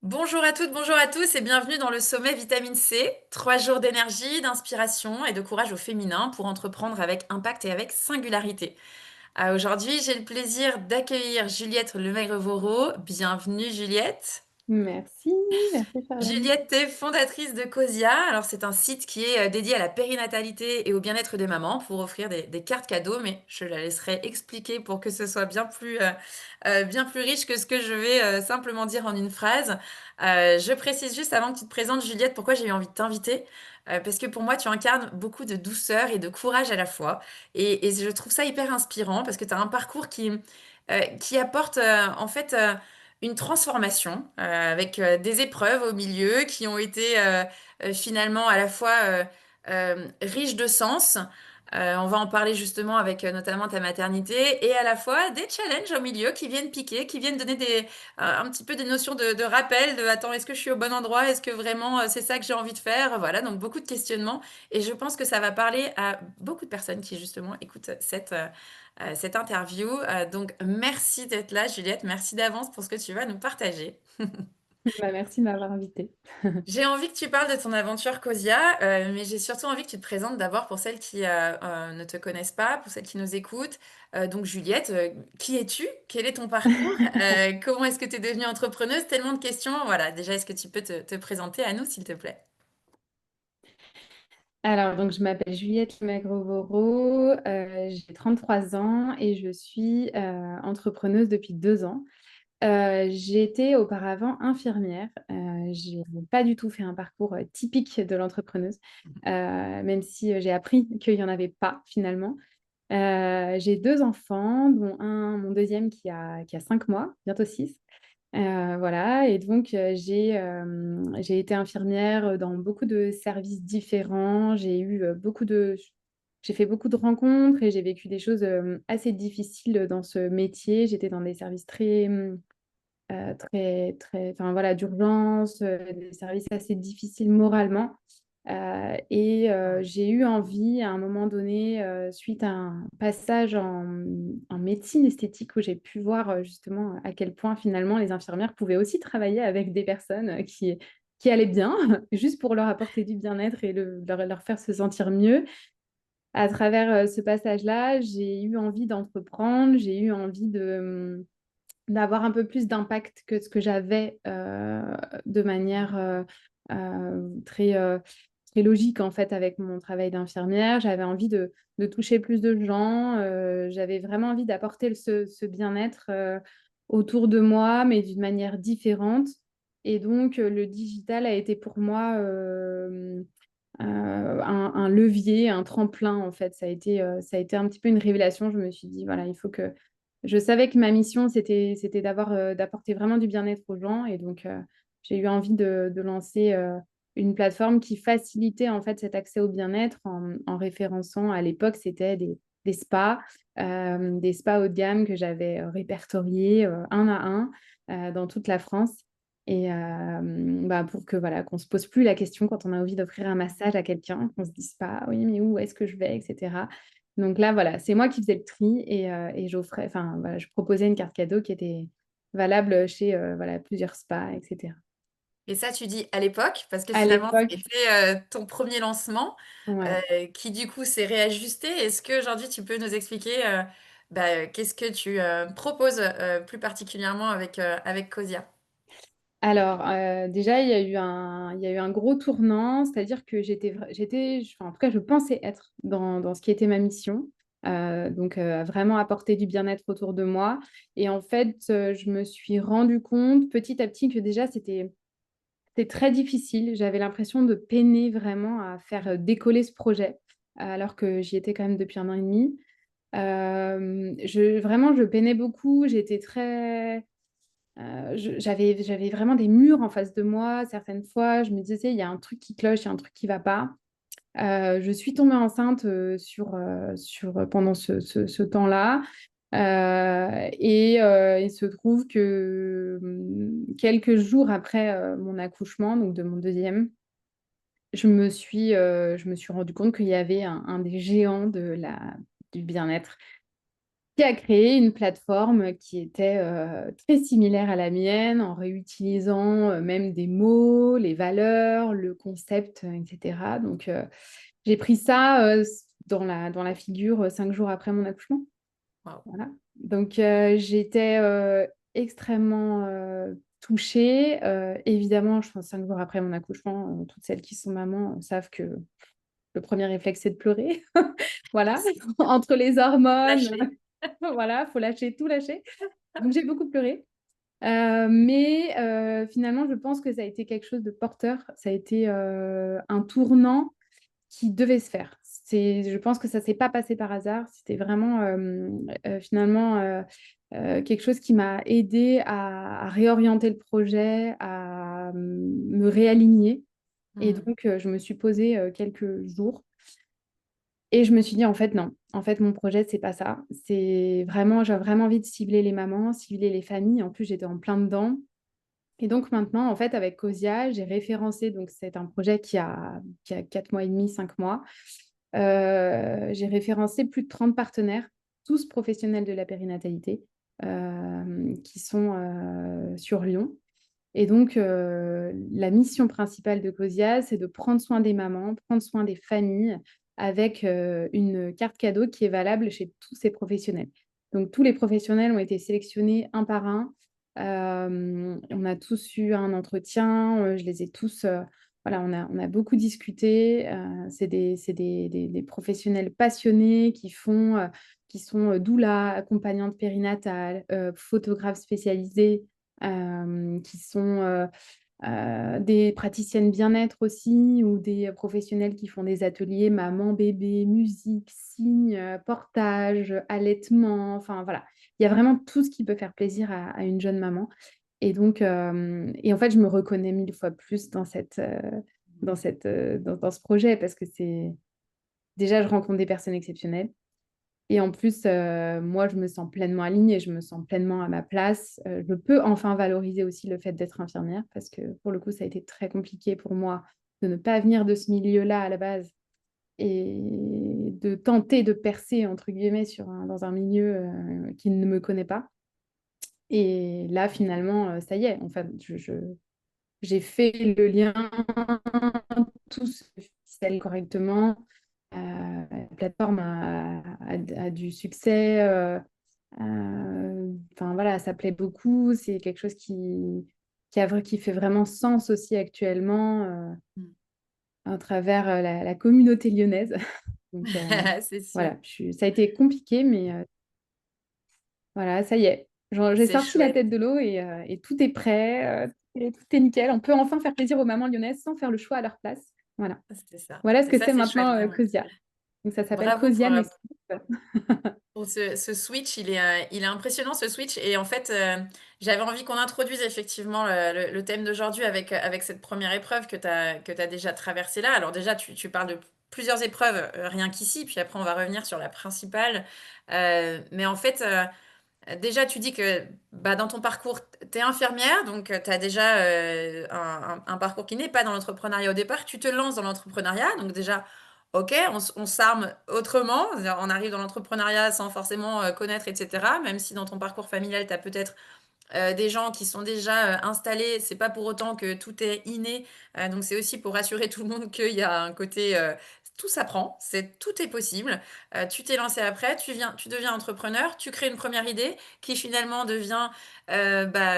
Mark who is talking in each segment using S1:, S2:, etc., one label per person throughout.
S1: Bonjour à toutes, bonjour à tous et bienvenue dans le sommet Vitamine C. 3 jours d'énergie, d'inspiration et de courage au féminin pour entreprendre avec impact et avec singularité. Aujourd'hui, j'ai le plaisir d'accueillir Juliette Lemaitre-Voro. Bienvenue Juliette.
S2: Merci, merci Charlène.
S1: Juliette est fondatrice de Cosia. Alors, c'est un site qui est dédié à la périnatalité et au bien-être des mamans pour offrir des cartes cadeaux, mais je la laisserai expliquer pour que ce soit bien plus riche que ce que je vais simplement dire en une phrase. Je précise juste avant que tu te présentes, Juliette, pourquoi j'ai eu envie de t'inviter. Parce que pour moi, tu incarnes beaucoup de douceur et de courage à la fois. Et je trouve ça hyper inspirant parce que tu as un parcours qui apporte en fait une transformation avec des épreuves au milieu qui ont été finalement à la fois riches de sens. On va en parler justement avec notamment ta maternité et à la fois des challenges au milieu qui viennent piquer, qui viennent donner un petit peu des notions de rappel, de attends, est-ce que je suis au bon endroit? Est-ce que vraiment c'est ça que j'ai envie de faire? Voilà, donc beaucoup de questionnements et je pense que ça va parler à beaucoup de personnes qui justement écoutent cette interview. Donc, merci d'être là, Juliette. Merci d'avance pour ce que tu vas nous partager.
S2: Bah, merci de m'avoir invitée.
S1: J'ai envie que tu parles de ton aventure Cosia, mais j'ai surtout envie que tu te présentes d'abord pour celles qui ne te connaissent pas, pour celles qui nous écoutent. Donc, Juliette, qui es-tu? Quel est ton parcours? Comment est-ce que tu es devenue entrepreneuse? Tellement de questions. Voilà, déjà, est-ce que tu peux te présenter à nous, s'il te plaît?
S2: Alors, donc, je m'appelle Juliette Maigre-Voro, j'ai 33 ans et je suis entrepreneuse depuis 2 ans. J'ai été auparavant infirmière. J'ai pas du tout fait un parcours typique de l'entrepreneuse, même si j'ai appris qu'il n'y en avait pas finalement. J'ai 2 enfants, dont mon deuxième qui a 5 mois, bientôt 6. Voilà, et donc j'ai été infirmière dans beaucoup de services différents. J'ai fait beaucoup de rencontres et j'ai vécu des choses assez difficiles dans ce métier. J'étais dans des services très, enfin voilà, d'urgence, des services assez difficiles moralement. J'ai eu envie à un moment donné, suite à un passage en médecine esthétique, où j'ai pu voir justement à quel point finalement les infirmières pouvaient aussi travailler avec des personnes qui allaient bien, juste pour leur apporter du bien-être et leur faire se sentir mieux. À travers ce passage-là, j'ai eu envie d'entreprendre, j'ai eu envie d'avoir un peu plus d'impact que ce que j'avais de manière très logique en fait avec mon travail d'infirmière. J'avais envie de toucher plus de gens. J'avais vraiment envie d'apporter ce bien-être autour de moi, mais d'une manière différente. Et donc, le digital a été pour moi un levier, un tremplin en fait. Ça a été un petit peu une révélation. Je me suis dit, voilà, il faut que je savais que ma mission, c'était d'apporter vraiment du bien-être aux gens. Et donc, j'ai eu envie de lancer une plateforme qui facilitait en fait cet accès au bien-être en référençant, à l'époque, c'était des spas haut de gamme que j'avais répertoriés un à un dans toute la France. Et bah, pour que voilà, qu'on se pose plus la question quand on a envie d'offrir un massage à quelqu'un, qu'on se dise pas, oui, mais où est-ce que je vais, etc. Donc là, voilà, c'est moi qui faisais le tri et j'offrais, enfin, voilà, je proposais une carte cadeau qui était valable chez voilà, plusieurs spas, etc.
S1: Et ça, tu dis à l'époque, parce que
S2: À
S1: finalement,
S2: l'époque,
S1: c'était ton premier lancement,
S2: ouais.
S1: qui du coup s'est réajusté. Est-ce qu'aujourd'hui, tu peux nous expliquer qu'est-ce que tu proposes plus particulièrement avec Cosia?
S2: Alors, déjà, il y a eu un gros tournant, c'est-à-dire que enfin, en tout cas, je pensais être dans ce qui était ma mission, donc vraiment apporter du bien-être autour de moi. Et en fait, je me suis rendu compte petit à petit que déjà, c'était très difficile. J'avais l'impression de peiner vraiment à faire décoller ce projet, alors que j'y étais quand même depuis 1 an et demi. Vraiment, je peinais beaucoup. J'avais vraiment des murs en face de moi. Certaines fois, je me disais, il y a un truc qui cloche, il y a un truc qui va pas. Je suis tombée enceinte pendant ce temps-là. Il se trouve que quelques jours après mon accouchement, donc de mon deuxième, je me suis rendu compte qu'il y avait un des géants du bien-être qui a créé une plateforme qui était très similaire à la mienne, en réutilisant même des mots, les valeurs, le concept, etc. Donc, j'ai pris ça dans la figure 5 jours après mon accouchement.
S1: Waouh.
S2: Voilà. Donc, j'étais extrêmement touchée. Évidemment, je pense 5 jours après mon accouchement, toutes celles qui sont mamans savent que le premier réflexe, c'est de pleurer. Voilà, entre les hormones,
S1: Lâcher.
S2: voilà, faut lâcher, tout lâcher. Donc, j'ai beaucoup pleuré. Mais finalement, je pense que ça a été quelque chose de porteur. Ça a été un tournant qui devait se faire. Je pense que ça ne s'est pas passé par hasard. C'était vraiment finalement quelque chose qui m'a aidé à réorienter le projet, à me réaligner. Et
S1: Hmm.
S2: donc, je me suis posée quelques jours et je me suis dit, en fait, non. En fait, mon projet, c'est pas ça. C'est vraiment, j'ai vraiment envie de cibler les mamans, cibler les familles. En plus, j'étais en plein dedans. Et donc maintenant, en fait, avec Cosia, j'ai référencé, donc c'est un projet qui a 4 mois et demi, 5 mois. J'ai référencé plus de 30 partenaires, tous professionnels de la périnatalité, qui sont sur Lyon. Et donc, la mission principale de Cosia, c'est de prendre soin des mamans, prendre soin des familles avec une carte cadeau qui est valable chez tous ces professionnels. Donc, tous les professionnels ont été sélectionnés un par un. On a tous eu un entretien, je les ai tous, voilà, on a beaucoup discuté. C'est des professionnels passionnés qui sont doula, accompagnantes périnatales, photographes spécialisés, qui sont des praticiennes bien-être aussi, ou des professionnels qui font des ateliers maman, bébé, musique, signes, portage, allaitement, enfin voilà. Il y a vraiment tout ce qui peut faire plaisir à une jeune maman. Et donc, et en fait, je me reconnais 1000 fois plus dans ce projet parce que c'est déjà, je rencontre des personnes exceptionnelles. Et en plus, moi, je me sens pleinement alignée, je me sens pleinement à ma place. Je peux enfin valoriser aussi le fait d'être infirmière parce que pour le coup, ça a été très compliqué pour moi de ne pas venir de ce milieu-là à la base et de tenter de percer, entre guillemets, dans un milieu qui ne me connaît pas. Et là, finalement, ça y est, enfin, j'ai fait le lien, tout se ficelle correctement. La plateforme a du succès. Enfin voilà, ça plaît beaucoup. C'est quelque chose qui fait vraiment sens aussi actuellement
S1: Hmm.
S2: à travers la communauté lyonnaise. Donc
S1: C'est sûr.
S2: voilà, ça a été compliqué, mais voilà, ça y est. J'ai
S1: C'est
S2: sorti la
S1: chouette.
S2: tête de l'eau et tout est prêt, et tout est nickel. On peut enfin faire plaisir aux mamans lyonnaises sans faire le choix à leur place. Voilà.
S1: C'est ça.
S2: Voilà ce
S1: Et
S2: que
S1: ça,
S2: c'est
S1: c'est chouette,
S2: maintenant
S1: vraiment.
S2: Cosia. Donc ça s'appelle
S1: Bravo
S2: Cosia Next.
S1: pour ce switch. Il est impressionnant, ce switch. Et en fait, j'avais envie qu'on introduise effectivement le thème d'aujourd'hui avec cette première épreuve que tu as déjà traversée là. Alors déjà, tu parles de plusieurs épreuves rien qu'ici, puis après, on va revenir sur la principale. Mais en fait, déjà, tu dis que bah, dans ton parcours, tu es infirmière, donc tu as déjà un parcours qui n'est pas dans l'entrepreneuriat au départ. Tu te lances dans l'entrepreneuriat, donc déjà, ok, on s'arme autrement. C'est-à-dire, on arrive dans l'entrepreneuriat sans forcément connaître, etc. Même si dans ton parcours familial, tu as peut-être des gens qui sont déjà installés, c'est pas pour autant que tout est inné. Donc c'est aussi pour rassurer tout le monde qu'il y a un côté tout s'apprend, tout est possible. Tu t'es lancé après, tu deviens entrepreneur, tu crées une première idée qui finalement devient bah,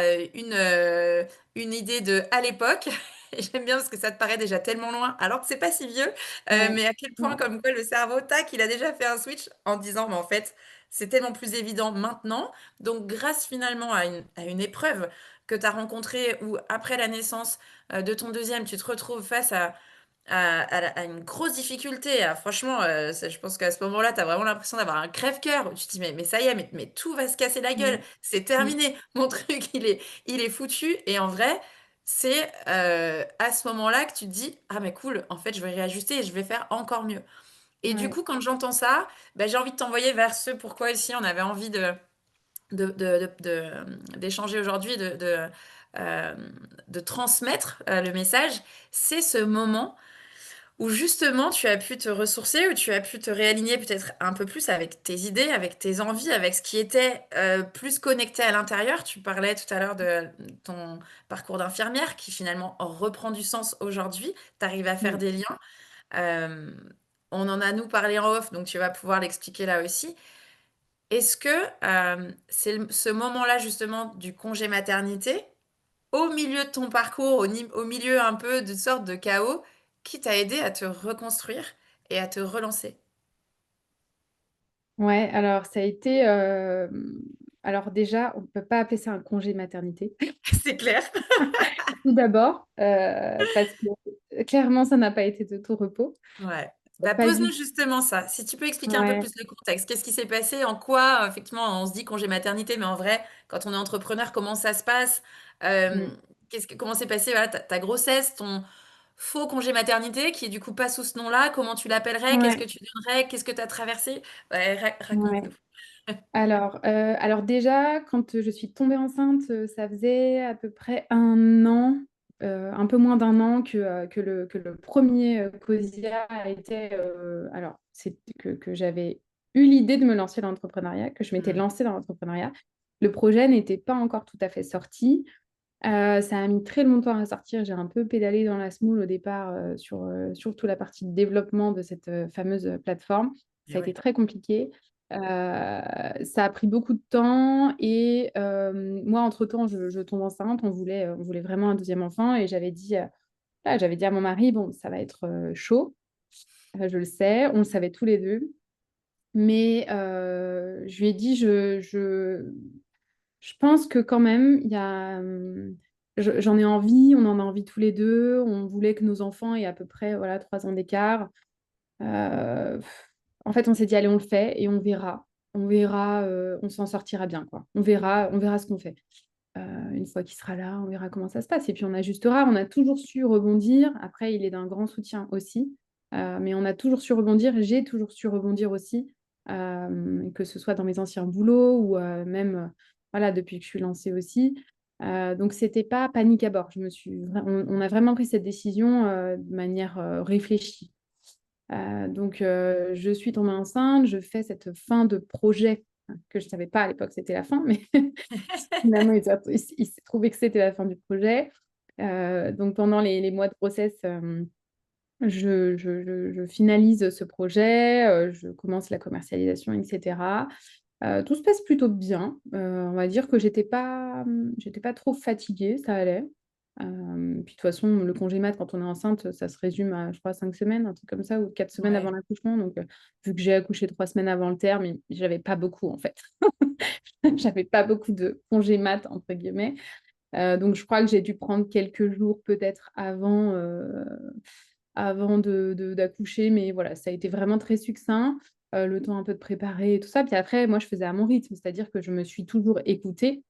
S1: une idée de à l'époque. Et j'aime bien parce que ça te paraît déjà tellement loin, alors que c'est pas si vieux.
S2: Ouais.
S1: Mais à quel point,
S2: Ouais.
S1: comme quoi, le cerveau, tac, il a déjà fait un switch en disant, mais en fait, c'est tellement plus évident maintenant. Donc, grâce finalement à une épreuve que tu as rencontrée où, après la naissance de ton deuxième, tu te retrouves face à une grosse difficulté. Ah, franchement, je pense qu'à ce moment-là, tu as vraiment l'impression d'avoir un crève-cœur. Tu te dis, mais ça y est, mais tout va se casser la gueule.
S2: Mm.
S1: C'est
S2: Mm.
S1: terminé. Mon truc, il est foutu. Et en vrai, c'est à ce moment-là que tu te dis, ah, mais cool, en fait, je vais réajuster et je vais faire encore mieux. Et du
S2: Ouais.
S1: coup, quand j'entends ça, ben, j'ai envie de t'envoyer vers ce pourquoi ici on avait envie d'échanger aujourd'hui, euh, de transmettre le message. C'est ce moment Où justement tu as pu te ressourcer, où tu as pu te réaligner peut-être un peu plus avec tes idées, avec tes envies, avec ce qui était plus connecté à l'intérieur. Tu parlais tout à l'heure de ton parcours d'infirmière qui finalement reprend du sens aujourd'hui. Tu arrives à faire
S2: Mm.
S1: des liens. Euh, on en a nous parlé en off, donc tu vas pouvoir l'expliquer là aussi. Est-ce que c'est ce moment-là justement du congé maternité, au milieu de ton parcours, au milieu un peu de sorte de chaos, qui t'a aidé à te reconstruire et à te relancer?
S2: Ouais, alors ça a été... Alors déjà, on ne peut pas appeler ça un congé maternité.
S1: C'est clair.
S2: Tout d'abord, parce que clairement, ça n'a pas été de tout repos.
S1: Ouais. Bah,
S2: Pas
S1: pose-nous
S2: du
S1: justement ça. Si tu peux expliquer un peu
S2: Ouais.
S1: plus le contexte. Qu'est-ce qui s'est passé? En quoi, effectivement, on se dit congé maternité, mais en vrai, quand on est entrepreneur, comment ça se passe? Euh,
S2: Mm.
S1: comment s'est passé voilà, ta grossesse, ton faux congé maternité, qui est du coup pas sous ce nom-là? Comment tu l'appellerais? Qu'est-ce que
S2: Ouais.
S1: tu donnerais? Qu'est-ce que tu as traversé? Ouais,
S2: Ouais.
S1: raconte-nous.
S2: Alors déjà, quand je suis tombée enceinte, ça faisait à peu près un an, un peu moins d'un an que le premier COSIA a été... alors, c'est que j'avais eu l'idée de me lancer dans l'entrepreneuriat, que je m'étais
S1: Hmm.
S2: lancée dans l'entrepreneuriat. Le projet n'était pas encore tout à fait sorti. Ça a mis très longtemps à sortir. J'ai un peu pédalé dans la semoule au départ sur surtout la partie de développement de cette fameuse plateforme.
S1: Et
S2: Ça a été
S1: ouais.
S2: très compliqué. Ça a pris beaucoup de temps et moi, entre-temps, je tombe enceinte. On voulait vraiment un deuxième enfant et j'avais dit à mon mari, bon, ça va être chaud. Je le sais, on le savait tous les deux. Mais je lui ai dit, je pense que quand même, j'en ai envie, on en a envie tous les deux. On voulait que nos enfants aient à peu près voilà, 3 ans d'écart. Euh, En fait, on s'est dit, allez, on le fait et on verra. On verra, on s'en sortira bien, quoi. On verra ce qu'on fait. Une fois qu'il sera là, on verra comment ça se passe. Et puis on ajustera. On a toujours su rebondir. Après, il est d'un grand soutien aussi. Mais on a toujours su rebondir. J'ai toujours su rebondir aussi, que ce soit dans mes anciens boulots ou même voilà, depuis que je suis lancée aussi. Donc, c'était pas panique à bord. On a vraiment pris cette décision de manière réfléchie. Donc, je suis tombée enceinte. Je fais cette fin de projet que je ne savais pas à l'époque, c'était la fin, mais finalement, il s'est trouvé que c'était la fin du projet. Donc, pendant les mois de grossesse, je finalise ce projet, je commence la commercialisation, etc. Tout se passe plutôt bien. On va dire que j'étais pas trop fatiguée, ça allait. Puis de toute façon, le congé mat, quand on est enceinte, ça se résume à, je crois, 5 semaines, un truc comme ça, ou 4 semaines avant
S1: Ouais.
S2: l'accouchement. Donc, vu que j'ai accouché 3 semaines avant le terme, j'avais pas beaucoup, en fait. J'avais pas beaucoup de congé mat, entre guillemets. Donc, je crois que j'ai dû prendre quelques jours peut-être avant d'accoucher, mais voilà, ça a été vraiment très succinct, le temps un peu de préparer et tout ça. Puis après, moi, je faisais à mon rythme, c'est-à-dire que je me suis toujours écoutée.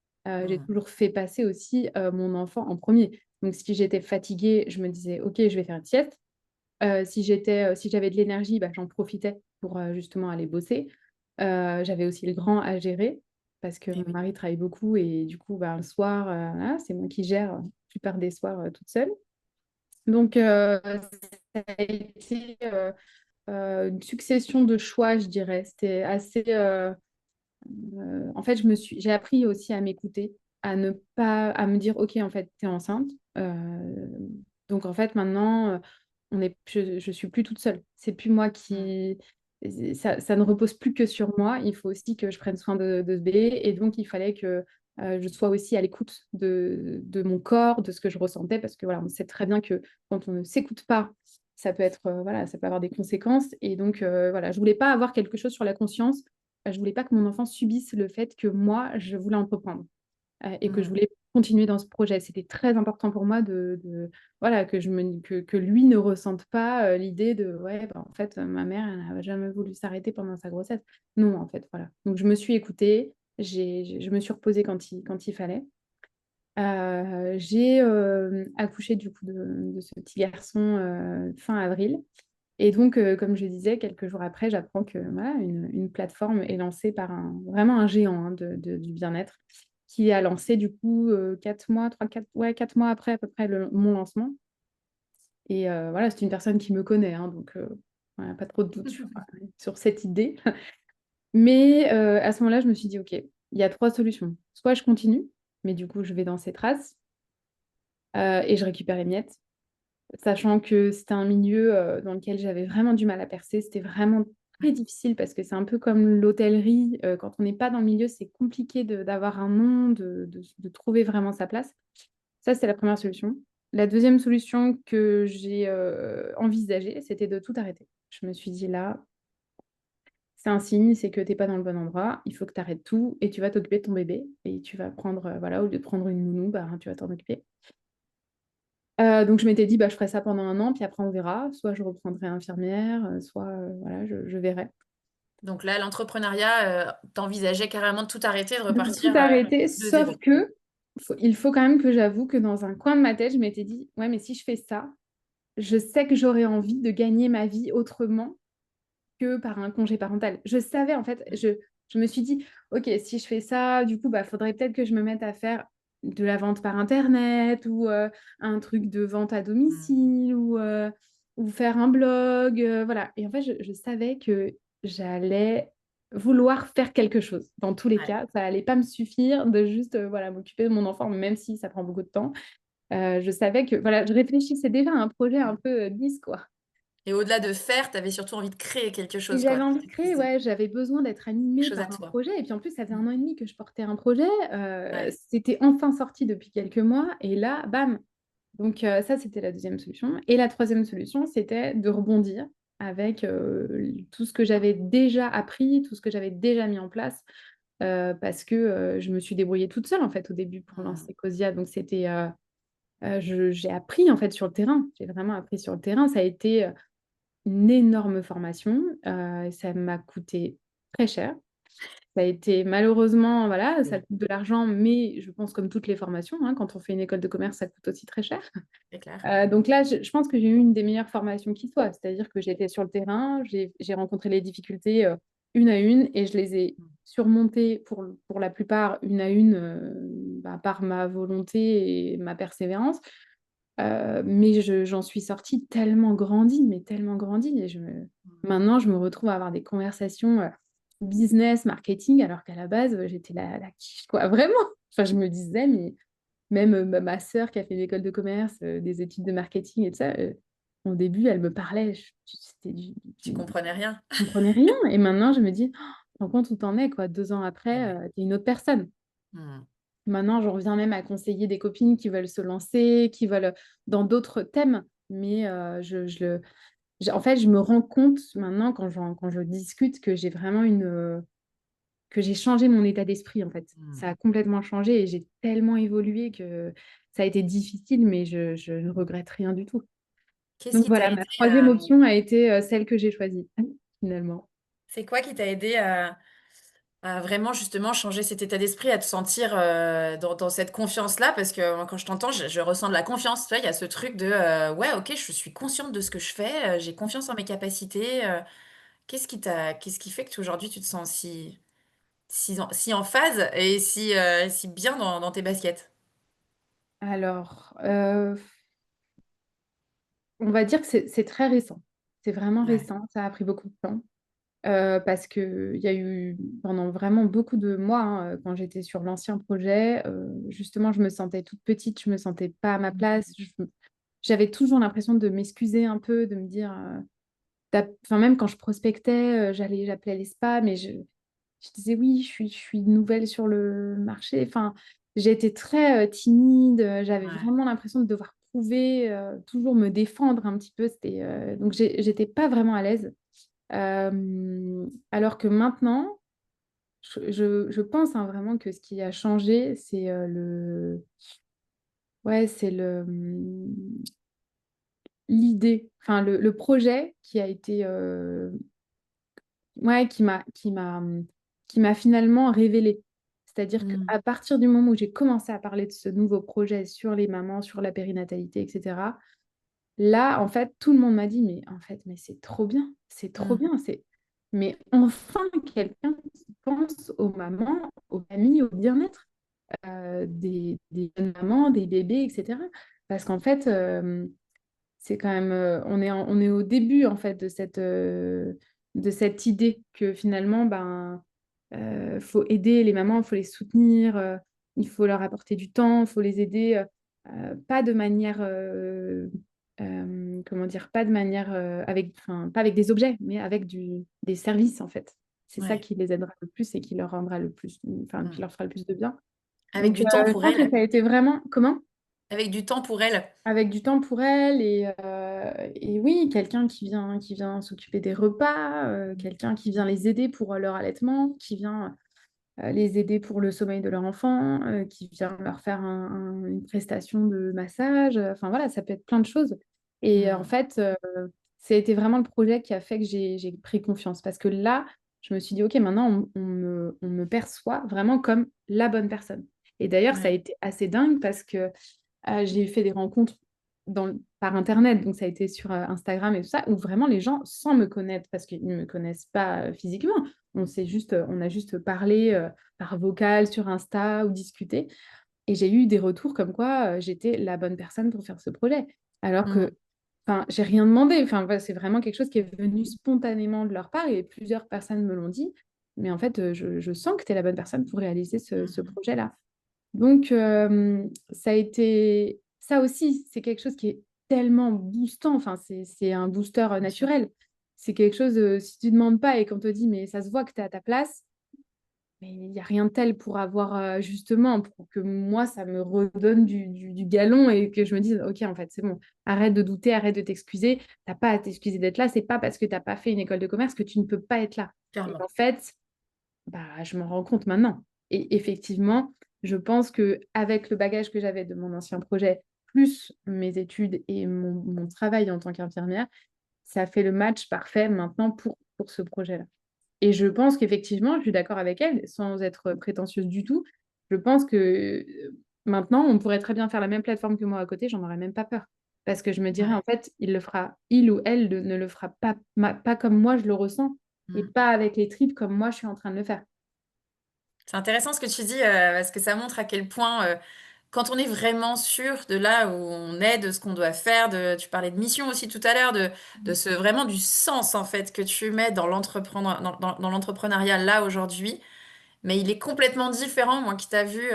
S2: J'ai
S1: Hmm.
S2: toujours fait passer aussi mon enfant en premier. Donc, si j'étais fatiguée, je me disais, OK, je vais faire une sieste. Si j'avais de l'énergie, bah, j'en profitais pour justement aller bosser. J'avais aussi le grand à gérer parce que
S1: Eh
S2: mon
S1: oui.
S2: mari travaille beaucoup et du coup, bah, le soir, voilà, c'est moi qui gère la plupart des soirs toute seule. Donc, ça a été une succession de choix, je dirais. C'était assez. En fait, j'ai appris aussi à m'écouter, à me dire, OK, en fait, tu es enceinte. Donc, en fait, maintenant, je suis plus toute seule. C'est plus moi
S1: Hmm.
S2: qui. Ça ne repose plus que sur moi. Il faut aussi que je prenne soin de ce bébé. Et donc, il fallait que je sois aussi à l'écoute de mon corps, de ce que je ressentais, parce que voilà, on sait très bien que quand on ne s'écoute pas, ça peut être, voilà, ça peut avoir des conséquences. Et donc, voilà, je voulais pas avoir quelque chose sur la conscience. Je voulais pas que mon enfant subisse le fait que moi, je voulais entreprendre et que je
S1: Hmm.
S2: voulais continuer dans ce projet. C'était très important pour moi voilà, que lui ne ressente pas l'idée de, ouais, bah, en fait, ma mère, elle n'a jamais voulu s'arrêter pendant sa grossesse. Non, en fait, voilà. Donc, je me suis écoutée, je me suis reposée quand il fallait. J'ai accouché du coup de ce petit garçon fin avril. Et donc, comme je disais, quelques jours après, j'apprends que voilà, une plateforme est lancée par vraiment un géant hein, du bien-être qui a lancé du coup 4 mois, 3, 4, ouais, 4 mois après à peu près mon lancement. Et voilà, c'est une personne qui me connaît, hein, donc voilà, pas trop de doute sur cette idée. Mais à ce moment-là, je me suis dit, OK, il y a trois solutions. Soit je continue, mais du coup, je vais dans ses traces et je récupère les miettes, sachant que c'était un milieu dans lequel j'avais vraiment du mal à percer. C'était vraiment très difficile parce que c'est un peu comme l'hôtellerie. Quand on n'est pas dans le milieu, c'est compliqué d'avoir un nom, de trouver vraiment sa place. Ça, c'est la première solution. La deuxième solution que j'ai envisagée, c'était de tout arrêter. Je me suis dit là, c'est un signe, c'est que tu n'es pas dans le bon endroit. Il faut que tu arrêtes tout et tu vas t'occuper de ton bébé. Et tu vas prendre, voilà, au lieu de prendre une nounou, bah, tu vas t'en occuper. Donc je m'étais dit, bah, je ferai ça pendant un an, puis après on verra. Soit je reprendrai infirmière, soit voilà, je verrai.
S1: Donc là, l'entrepreneuriat, tu carrément de tout arrêter, de
S2: De tout
S1: repartir,
S2: arrêter,
S1: de
S2: sauf
S1: zéro.
S2: que il faut quand même que j'avoue que dans un coin de ma tête, je m'étais dit, ouais, mais si je fais ça, je sais que j'aurais envie de gagner ma vie autrement que par un congé parental. Je savais, en fait, je me suis dit, OK, si je fais ça, du coup, bah, faudrait peut-être que je me mette à faire de la vente par Internet ou un truc de vente à
S1: Mmh.
S2: domicile ou faire un blog. Voilà. Et en fait, je savais que j'allais vouloir faire quelque chose. Dans tous les
S1: Ouais.
S2: cas, ça allait pas me suffire de juste voilà, m'occuper de mon enfant, même si ça prend beaucoup de temps. Je savais que voilà, je réfléchissais déjà à un projet un peu bis, quoi.
S1: Et au-delà de faire, tu avais surtout envie de créer quelque
S2: Et
S1: chose, quoi.
S2: j'avais envie de
S1: Quelque chose
S2: créer, ouais, j'avais besoin d'être
S1: quelque
S2: animée
S1: chose à
S2: par un
S1: toi.
S2: projet. Et puis en plus, ça faisait
S1: Mmh.
S2: 1 an et demi que je portais un projet.
S1: Ouais.
S2: C'était enfin sorti depuis quelques mois. Et là, bam! Donc ça, c'était la deuxième solution. Et la troisième solution, c'était de rebondir avec tout ce que j'avais déjà appris, tout ce que j'avais déjà mis en place. Parce que je me suis débrouillée toute seule, en fait, au début pour
S1: Mmh.
S2: lancer Cosia. Donc c'était... j'ai appris, en fait, sur le terrain. J'ai vraiment appris sur le terrain. Ça a été une énorme formation. Ça m'a coûté très cher. Ça a été malheureusement, voilà, ça
S1: Oui,
S2: coûte de l'argent, mais je pense comme toutes les formations, hein, quand on fait une école de commerce, ça coûte aussi très cher.
S1: c'est clair.
S2: Donc là, je pense que j'ai eu une des meilleures formations qui soit, c'est-à-dire que j'étais sur le terrain, j'ai rencontré les difficultés une à une et je les ai
S1: Mmh.
S2: surmontées pour la plupart une à une bah, par ma volonté et ma persévérance. Mais j'en suis sortie tellement grandie, mais tellement grandie.
S1: Mmh.
S2: Maintenant, je me retrouve à avoir des conversations business, marketing, alors qu'à la base, j'étais la quiche, quoi. Vraiment. Enfin, je me disais, mais même ma sœur qui a fait une école de commerce, des études de marketing et tout ça, au début, elle me parlait. C'était
S1: Tu comprenais rien?
S2: je comprenais rien. Et maintenant, je me dis, oh, tu te rends compte où t'en es, quoi. 2 ans
S1: Et
S2: après,
S1: ouais.
S2: t'es une autre personne.
S1: Mmh.
S2: Maintenant, j'en reviens même à conseiller des copines qui veulent se lancer, qui veulent dans d'autres thèmes. Mais en fait, je me rends compte maintenant quand je discute que j'ai vraiment que j'ai changé mon état d'esprit en fait.
S1: Mmh.
S2: Ça a complètement changé et j'ai tellement évolué que ça a été difficile, mais je ne regrette rien du tout.
S1: Qu'est-ce
S2: Donc
S1: qui t'a
S2: voilà,
S1: aidé
S2: ma troisième option a été celle que j'ai choisie finalement.
S1: c'est quoi qui t'a aidé à vraiment justement changer cet état d'esprit, à te sentir, dans cette confiance-là? Parce que moi quand je t'entends, je ressens de la confiance, tu vois? Il y a ce truc de, «Ouais, OK, je suis consciente de ce que je fais, j'ai confiance en mes capacités», qu'est-ce qui fait qu'aujourd'hui tu te sens si en phase et si bien dans tes baskets?
S2: Alors, on va dire que c'est très récent. C'est vraiment
S1: Ouais.
S2: récent, ça a pris beaucoup de temps. Parce qu'il y a eu pendant vraiment beaucoup de mois, hein, quand j'étais sur l'ancien projet, justement, je me sentais toute petite, je me sentais pas à ma place. J'avais toujours l'impression de m'excuser un peu, de me dire, enfin, même quand je prospectais, j'appelais les spams et je disais: «Oui, je suis nouvelle sur le marché». Enfin, j'ai été très, timide, j'avais
S1: Ouais.
S2: vraiment l'impression de devoir prouver, toujours me défendre un petit peu. Donc j'étais pas vraiment à l'aise. Alors que maintenant, je pense, hein, vraiment que ce qui a changé, c'est, ouais, c'est l'idée, enfin le projet qui a été, ouais, qui m'a finalement révélée. C'est-à-dire
S1: Mmh.
S2: qu'à partir du moment où j'ai commencé à parler de ce nouveau projet sur les mamans, sur la périnatalité et cetera, là, en fait, tout le monde m'a dit: «Mais en fait, mais c'est trop
S1: Mmh.
S2: bien, mais enfin quelqu'un qui pense aux mamans, aux familles, au bien-être, des jeunes mamans, des bébés et cetera». Parce qu'en fait, c'est quand même, on est au début en fait de cette idée que finalement, ben, faut aider les mamans, il faut les soutenir, il faut leur apporter du temps, il faut les aider, pas de manière, comment dire, pas de manière avec, enfin, pas avec des objets, mais avec des services en fait. C'est ça
S1: Ouais.
S2: qui les aidera le plus et qui leur rendra le plus, enfin, qui
S1: Mmh.
S2: leur fera le plus de bien.
S1: Avec
S2: Donc,
S1: du temps
S2: je
S1: pour
S2: pense que
S1: elle.
S2: ça a été vraiment, comment?
S1: Avec du temps pour elle.
S2: Avec du temps pour elle et oui, quelqu'un qui vient s'occuper des repas, quelqu'un qui vient les aider pour leur allaitement, qui vient les aider pour le sommeil de leur enfant, qui vient leur faire une prestation de massage. Enfin voilà, ça peut être plein de choses. Et en
S1: Mmh.
S2: fait, ça a été vraiment le projet qui a fait que j'ai pris confiance. Parce que là, je me suis dit, OK, maintenant, on me perçoit vraiment comme la bonne personne. Et d'ailleurs, ça a
S1: Ouais.
S2: été assez dingue parce que j'ai fait des rencontres par internet, donc ça a été sur, Instagram et tout ça, où vraiment les gens, sans me connaître, parce qu'ils ne me connaissent pas, physiquement, on a juste parlé, par vocal sur Insta ou discuté et j'ai eu des retours comme quoi, j'étais la bonne personne pour faire ce projet. Alors
S1: Mmh.
S2: que, enfin, j'ai rien demandé, enfin, voilà, c'est vraiment quelque chose qui est venu spontanément de leur part et plusieurs personnes me l'ont dit. Mais en fait, je sens que tu es la bonne personne pour réaliser ce
S1: Mmh.
S2: projet-là. Donc, ça a été ça aussi, c'est quelque chose qui est tellement boostant, enfin, c'est un booster,
S1: Bien sûr.
S2: naturel. C'est quelque chose, si tu demandes pas et qu'on te dit: «Mais ça se voit que tu es à ta place», mais il y a rien de tel pour avoir, justement, pour que moi, ça me redonne du galon et que je me dise: «OK, en fait, c'est bon, arrête de douter, arrête de t'excuser. Tu as pas à t'excuser d'être là. C'est pas parce que tu as pas fait une école de commerce que tu ne peux pas être là». Et
S1: Clairement.
S2: en fait, bah, je m'en rends compte maintenant et effectivement, je pense qu'avec le bagage que j'avais de mon ancien projet, plus mes études et mon travail en tant qu'infirmière, ça fait le match parfait maintenant pour ce projet-là. Et je pense qu'effectivement, je suis d'accord avec elle, sans être prétentieuse du tout. Je pense que, maintenant, on pourrait très bien faire la même plateforme que moi à côté, j'en aurais même pas peur. Parce que je me dirais:
S1: Ouais.
S2: «En fait, il ou elle ne le fera pas comme moi je le ressens et
S1: Mmh.
S2: pas avec les tripes comme moi je suis en train de le faire».
S1: C'est intéressant ce que tu dis, parce que ça montre à quel point, quand on est vraiment sûr de là où on est, de ce qu'on doit faire, tu parlais de mission aussi tout à l'heure, de ce vraiment du sens en fait que tu mets dans dans l'entrepreneuriat là aujourd'hui, mais il est complètement différent, moi qui t'a vu,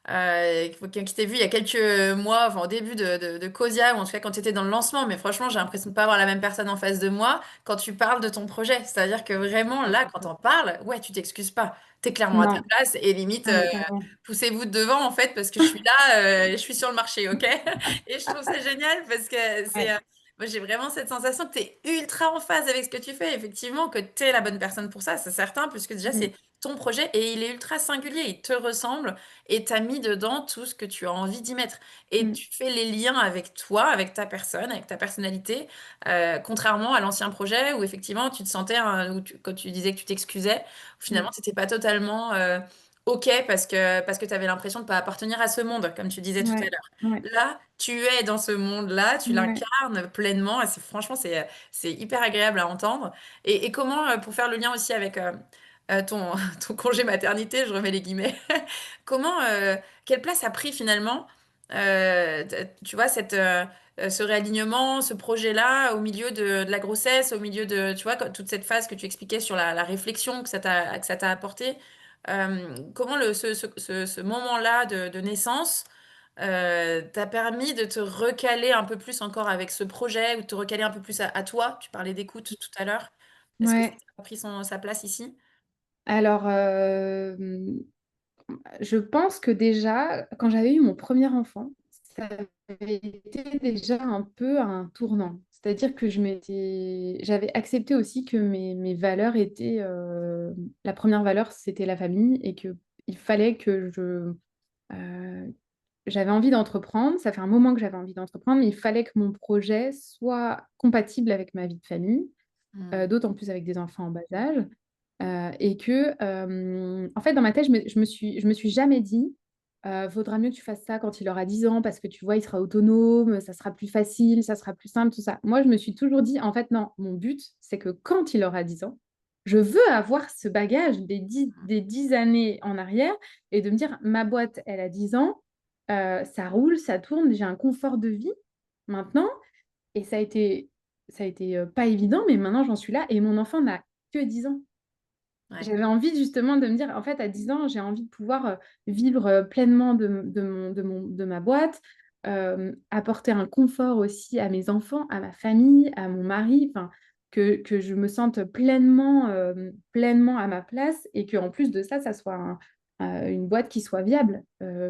S1: qui t'ai vu il y a quelques mois, enfin au début de Cosia, ou en tout cas quand tu étais dans le lancement, mais franchement j'ai l'impression de pas avoir la même personne en face de moi quand tu parles de ton projet. C'est-à-dire que vraiment là, quand on parle, ouais, tu t'excuses pas. T'es clairement à ta
S2: Non,
S1: place et limite,
S2: ah mais carrément.
S1: poussez-vous de devant en fait parce que je suis là, je suis sur le marché, ok? Et je trouve ça génial parce que
S2: Ouais.
S1: moi j'ai vraiment cette sensation que tu es ultra en phase avec ce que tu fais, effectivement, que tu es la bonne personne pour ça, c'est certain, puisque déjà
S2: Mmh,
S1: c'est ton projet et il est ultra singulier, il te ressemble et tu as mis dedans tout ce que tu as envie d'y mettre. Et
S2: mmh,
S1: tu fais les liens avec toi, avec ta personne, avec ta personnalité, contrairement à l'ancien projet où effectivement tu te sentais, quand tu disais que tu t'excusais,
S2: mmh.
S1: finalement tu n'étais pas totalement OK parce que tu avais l'impression de ne pas appartenir à ce monde, comme tu disais tout à
S2: Ouais,
S1: l'heure.
S2: ouais,
S1: Là, tu es dans ce monde-là, tu
S2: ouais.
S1: l'incarnes pleinement et franchement, c'est hyper agréable à entendre. Et comment, pour faire le lien aussi avec ton, ton congé maternité, je remets les guillemets, comment, quelle place a pris finalement, tu vois, ce réalignement, ce projet-là au milieu de la grossesse, au milieu de, tu vois, toute cette phase que tu expliquais sur la réflexion que ça t'a apporté. Comment ce moment-là de naissance t'a permis de te recaler un peu plus encore avec ce projet ou de te recaler un peu plus à toi? Tu parlais d'écoute tout à l'heure. Est-ce que ça
S2: Ouais.
S1: a pris sa place ici?
S2: Alors, je pense que déjà, quand j'avais eu mon premier enfant, ça avait été déjà un peu un tournant. C'est-à-dire que j'avais accepté aussi que mes valeurs étaient, la première valeur, c'était la famille et qu'il fallait que heu, j'avais envie d'entreprendre. Ça fait un moment que j'avais envie d'entreprendre, mais il fallait que mon projet soit compatible avec ma vie de famille.
S1: Mmh.
S2: D'autant plus avec des enfants en bas âge, et que, en fait, dans ma tête, je me suis jamais dit: «Vaudra mieux que tu fasses ça quand il aura 10 ans parce que tu vois, il sera autonome, ça sera plus facile, ça sera plus simple», tout ça. Moi, je me suis toujours dit: «En fait, non, mon but, c'est que quand il aura 10 ans, je veux avoir ce bagage des 10 années en arrière et de me dire: "Ma boîte, elle a 10 ans, ça roule, ça tourne, j'ai un confort de vie maintenant". Et ça a été pas évident, mais maintenant j'en suis là et mon enfant n'a que 10 ans.
S1: Ouais.
S2: J'avais envie justement de me dire, en fait, à 10 ans, j'ai envie de pouvoir vivre pleinement de ma boîte, apporter un confort aussi à mes enfants, à ma famille, à mon mari, enfin, que je me sente pleinement à ma place et qu'en plus de ça, ça soit une boîte qui soit viable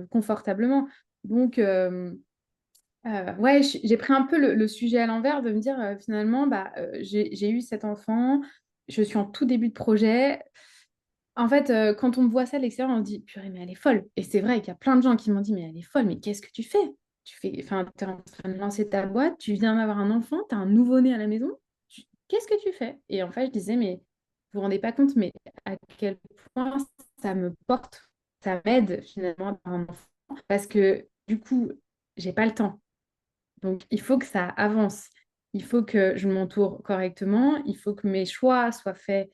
S2: confortablement. Donc, ouais, j'ai pris un peu le sujet à l'envers de me dire finalement, bah, j'ai eu cet enfant, je suis en tout début de projet. En fait, quand on me voit ça de l'extérieur, on se dit: «Purée, mais elle est folle» et c'est vrai qu'il y a plein de gens qui m'ont dit: «Mais elle est folle, mais qu'est-ce que tu fais? Tu fais enfin, tu es en train de lancer ta boîte, tu viens d'avoir un enfant, tu as un nouveau-né à la maison, qu'est-ce que tu fais?» Et en fait, je disais: «Mais vous vous rendez pas compte, mais à quel point ça me porte, ça m'aide finalement d'avoir un enfant parce que du coup, j'ai pas le temps. Donc il faut que ça avance. Il faut que je m'entoure correctement, il faut que mes choix soient faits,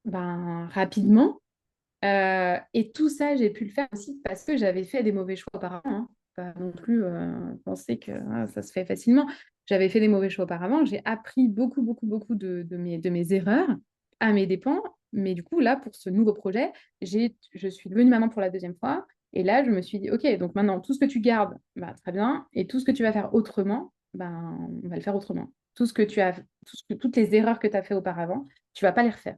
S2: ben, rapidement». Et tout ça, j'ai pu le faire aussi parce que j'avais fait des mauvais choix auparavant, hein. Pas non plus penser que ça se fait facilement. J'avais fait des mauvais choix auparavant. J'ai appris beaucoup, beaucoup, beaucoup de mes erreurs à mes dépens. Mais du coup, là, pour ce nouveau projet, je suis devenue maman pour la deuxième fois. Et là, je me suis dit, OK, donc maintenant, tout ce que tu gardes, bah, très bien. Et tout ce que tu vas faire autrement, ben, on va le faire autrement. Toutes les erreurs que tu as fait auparavant, tu vas pas les refaire.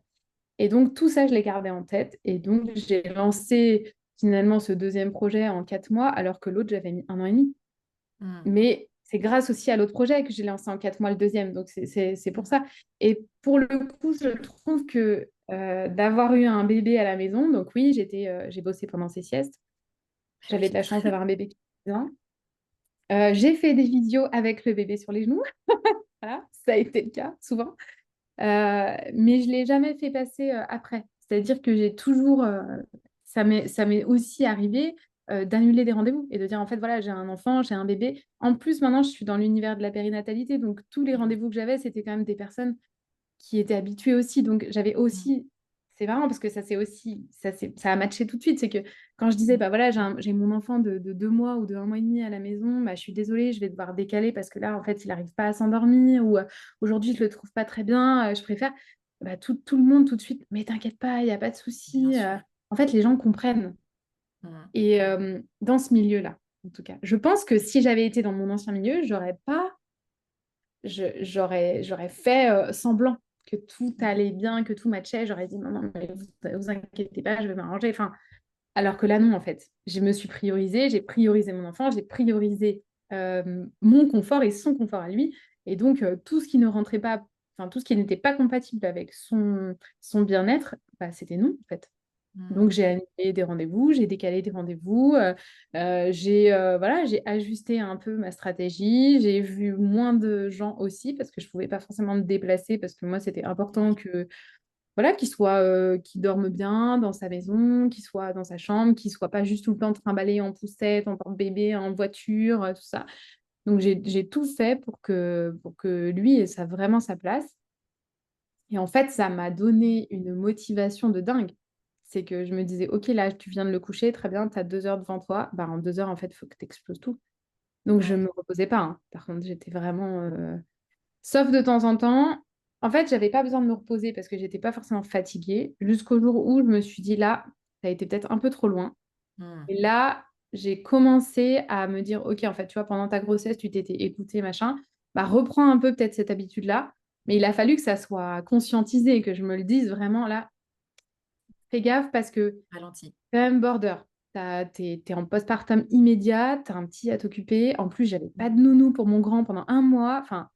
S2: Et donc, tout ça, je l'ai gardé en tête. Et donc, j'ai lancé finalement ce deuxième projet en 4 mois, alors que l'autre, j'avais mis 1 an et demi.
S1: Mmh.
S2: Mais c'est grâce aussi à l'autre projet que j'ai lancé en 4 mois le deuxième. Donc, c'est pour ça. Et pour le coup, je trouve que d'avoir eu un bébé à la maison, donc oui, j'ai bossé pendant ses siestes.
S1: Eh
S2: J'avais de
S1: oui.
S2: la chance d'avoir un bébé qui avait 10 ans. J'ai fait des vidéos avec le bébé sur les genoux. Voilà, ça a été le cas souvent. Mais je ne l'ai jamais fait passer après. C'est-à-dire que j'ai toujours, ça m'est aussi arrivé d'annuler des rendez-vous et de dire en fait, voilà, j'ai un enfant, j'ai un bébé. En plus, maintenant, je suis dans l'univers de la périnatalité. Donc, tous les
S1: Eh oui.
S2: rendez-vous que j'avais, c'était quand même des personnes qui étaient habitués aussi. Donc, j'avais
S1: Mmh.
S2: aussi, c'est marrant parce que ça a matché tout de suite. C'est que quand je disais,
S1: Mmh.
S2: bah voilà, j'ai mon enfant de 2 mois ou de 1 mois et demi à la maison, bah, je suis désolée, je vais devoir décaler parce que là, en fait, il n'arrive pas à s'endormir ou aujourd'hui, je le trouve pas très bien, je préfère. Bah, tout le monde, tout de suite, mais t'inquiète pas, il n'y a pas de
S1: Bien
S2: souci.
S1: sûr.
S2: En fait, les gens comprennent.
S1: Mmh.
S2: Et dans ce milieu-là, en tout cas, je pense que si j'avais été dans mon ancien milieu, j'aurais pas j'aurais fait semblant que tout
S1: Mmh.
S2: allait bien, que tout matchait. J'aurais dit non, non, mais vous inquiétez pas, je vais m'arranger. Enfin, alors que là, non, en fait. Je me suis priorisée, j'ai priorisé mon enfant, j'ai priorisé mon confort et son confort à lui. Et donc, tout ce qui ne rentrait pas, enfin, tout ce qui n'était pas compatible avec son bien-être, bah, c'était non, en fait. Donc,
S1: Mmh.
S2: j'ai annulé des rendez-vous, j'ai décalé des rendez-vous, voilà, j'ai ajusté un peu ma stratégie, j'ai vu moins de gens aussi parce que je ne pouvais pas forcément me déplacer parce que moi, c'était important
S1: Oui.
S2: que, voilà, qu'il dorme bien dans sa maison, qu'il soit dans sa chambre, qu'il ne soit pas juste tout le temps trimballé en poussette, en porte-bébé, en voiture, tout ça. Donc, j'ai tout fait pour que lui ait vraiment sa place. Et en fait, ça m'a donné une motivation de dingue. C'est que je me disais, OK, là, tu viens de le coucher, très bien, tu as 2 heures devant toi. Bah, en 2 heures, en fait, il faut que tu exploses tout. Donc, je
S1: Ouais.
S2: ne me reposais pas, hein. Par contre, j'étais vraiment. Sauf de temps en temps. En fait, j'avais pas besoin de me reposer parce que j'étais pas forcément fatiguée. Jusqu'au jour où je me suis dit, là, ça a été peut-être un peu trop loin.
S1: Mmh.
S2: Et là, j'ai commencé à me dire, OK, en fait, tu vois, pendant ta grossesse, tu t'étais écoutée, machin. Bah, reprends un peu peut-être cette habitude-là. Mais il a fallu que ça soit conscientisé, que je me le dise vraiment là, fais gaffe parce que
S1: Ralenti.
S2: quand même border. T'es en postpartum immédiat, t'as un petit à t'occuper. En plus, j'avais pas de nounou pour mon grand pendant un mois. Enfin,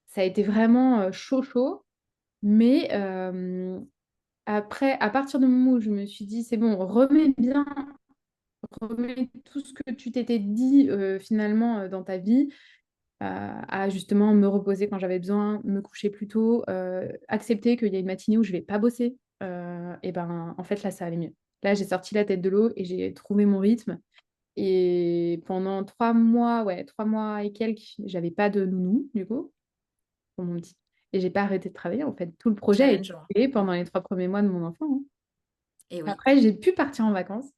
S2: ça a été vraiment chaud, chaud. Mais après, à partir du moment où je me suis dit, c'est bon, remets tout ce que tu t'étais dit finalement dans ta vie, à justement me reposer quand j'avais besoin, me coucher plus tôt, accepter qu'il y a une matinée où je vais pas bosser. Et ben, en fait, là, ça allait mieux. Là, j'ai sorti la tête de l'eau et j'ai trouvé mon rythme. Et pendant 3 mois, ouais, 3 mois et quelques, j'avais pas de nounou, du coup, pour mon petit. Et j'ai pas arrêté de travailler, en fait. Tout le projet a été
S1: Challengeant.
S2: fait
S1: Mmh.
S2: pendant les 3 premiers mois de mon enfant, hein.
S1: Et oui.
S2: Après, j'ai pu partir en vacances.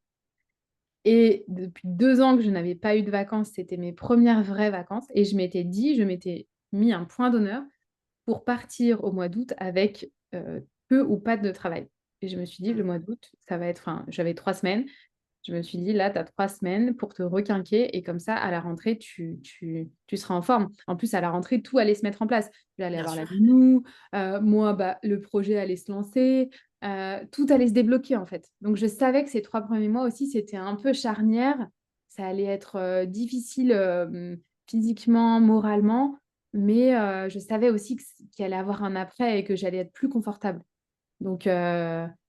S2: Et depuis 2 ans que je n'avais pas eu de vacances, c'était mes premières vraies vacances. Et je m'étais mis un point d'honneur pour partir au mois d'août avec peu ou pas de travail. Et je me suis dit, le
S1: Mmh.
S2: mois d'août, ça va être, enfin, j'avais 3 semaines. Je me suis dit, là, tu as 3 semaines pour te requinquer et comme ça, à la rentrée, tu seras en forme. En plus, à la rentrée, tout allait se mettre en place. J'allais
S1: Bien
S2: avoir la
S1: sûr.
S2: nounou, moi, bah, le projet allait se lancer, tout allait se débloquer en fait. Donc, je savais que ces 3 premiers mois aussi, c'était un peu charnière. Ça allait être difficile physiquement, moralement, mais je savais aussi qu'il allait avoir un après et que j'allais être plus confortable. Donc, et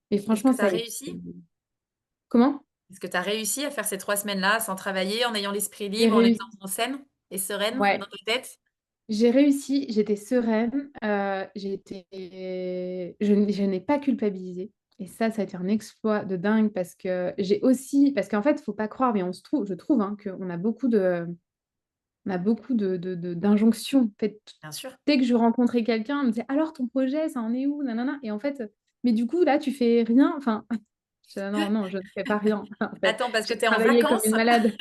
S1: Est-ce
S2: franchement,
S1: que tu
S2: ça
S1: as
S2: a été...
S1: réussi?
S2: Comment?
S1: Est-ce que tu as réussi à faire ces 3 semaines-là sans travailler, en ayant l'esprit
S2: J'ai
S1: libre, en étant
S2: réussi.
S1: saine et sereine
S2: Ouais,
S1: dans ta tête?
S2: j'ai réussi, j'étais sereine, je n'ai pas culpabilisé et ça a été un exploit de dingue parce que j'ai aussi parce qu'en fait, faut pas croire, mais je trouve, hein, qu'on a beaucoup d'injonctions. En fait,
S1: Bien sûr.
S2: dès que je rencontrais quelqu'un, on me disait: «Alors ton projet, ça en est où? Nanana» et en fait, mais du coup, là, tu fais rien? Enfin, non, non, je ne fais pas rien, en fait.
S1: Attends, parce que
S2: J'ai
S1: tu es en
S2: travaillé comme
S1: vacances?
S2: une malade.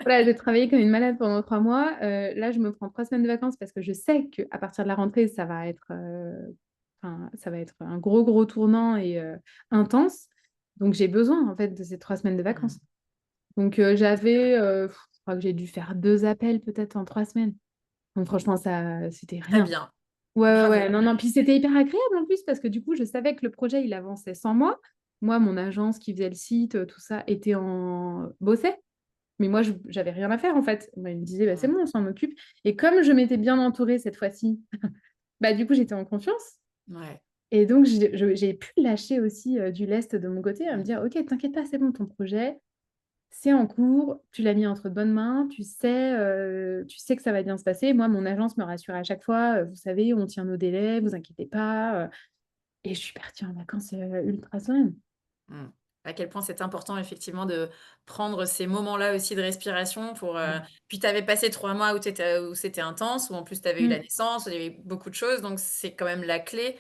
S2: Voilà, j'ai travaillé comme une malade pendant 3 mois. Là, je me prends 3 semaines de vacances parce que je sais qu'à partir de la rentrée, ça va être, enfin, ça va être un gros, gros tournant et intense. Donc j'ai besoin, en fait, de ces 3 semaines de
S1: Mmh.
S2: vacances. Donc j'avais, je crois que j'ai dû faire 2 appels peut-être en 3 semaines. Donc franchement, ça c'était
S1: Très
S2: rien.
S1: bien.
S2: Ouais, ouais,
S1: Bravo.
S2: ouais. Non, non, puis c'était hyper agréable en plus parce que du coup, je savais que le projet, il avançait sans moi. Moi, mon agence qui faisait le site, tout ça, bossait. Mais moi, j'avais rien à faire en fait. Bah, il me disait, bah, c'est
S1: Mmh.
S2: bon, on s'en occupe. Et comme je m'étais bien entourée cette fois-ci, bah, du coup, j'étais en confiance.
S1: Ouais.
S2: Et donc, j'ai pu lâcher aussi du lest de mon côté, à me
S1: Mmh.
S2: dire, OK, t'inquiète pas, c'est bon, ton projet, c'est en cours, tu l'as mis entre de bonnes mains, tu sais que ça va bien se passer. Moi, mon agence me rassurait à chaque fois, vous savez, on tient nos délais, vous inquiétez pas. Et je suis partie en vacances ultra sereine.
S1: Mmh. À quel point c'est important effectivement de prendre ces moments-là aussi de respiration
S2: Ouais.
S1: puis tu avais passé 3 mois où c'était intense, où en plus tu avais eu la
S2: Mm,
S1: naissance, où il y avait beaucoup de choses, donc c'est quand même la clé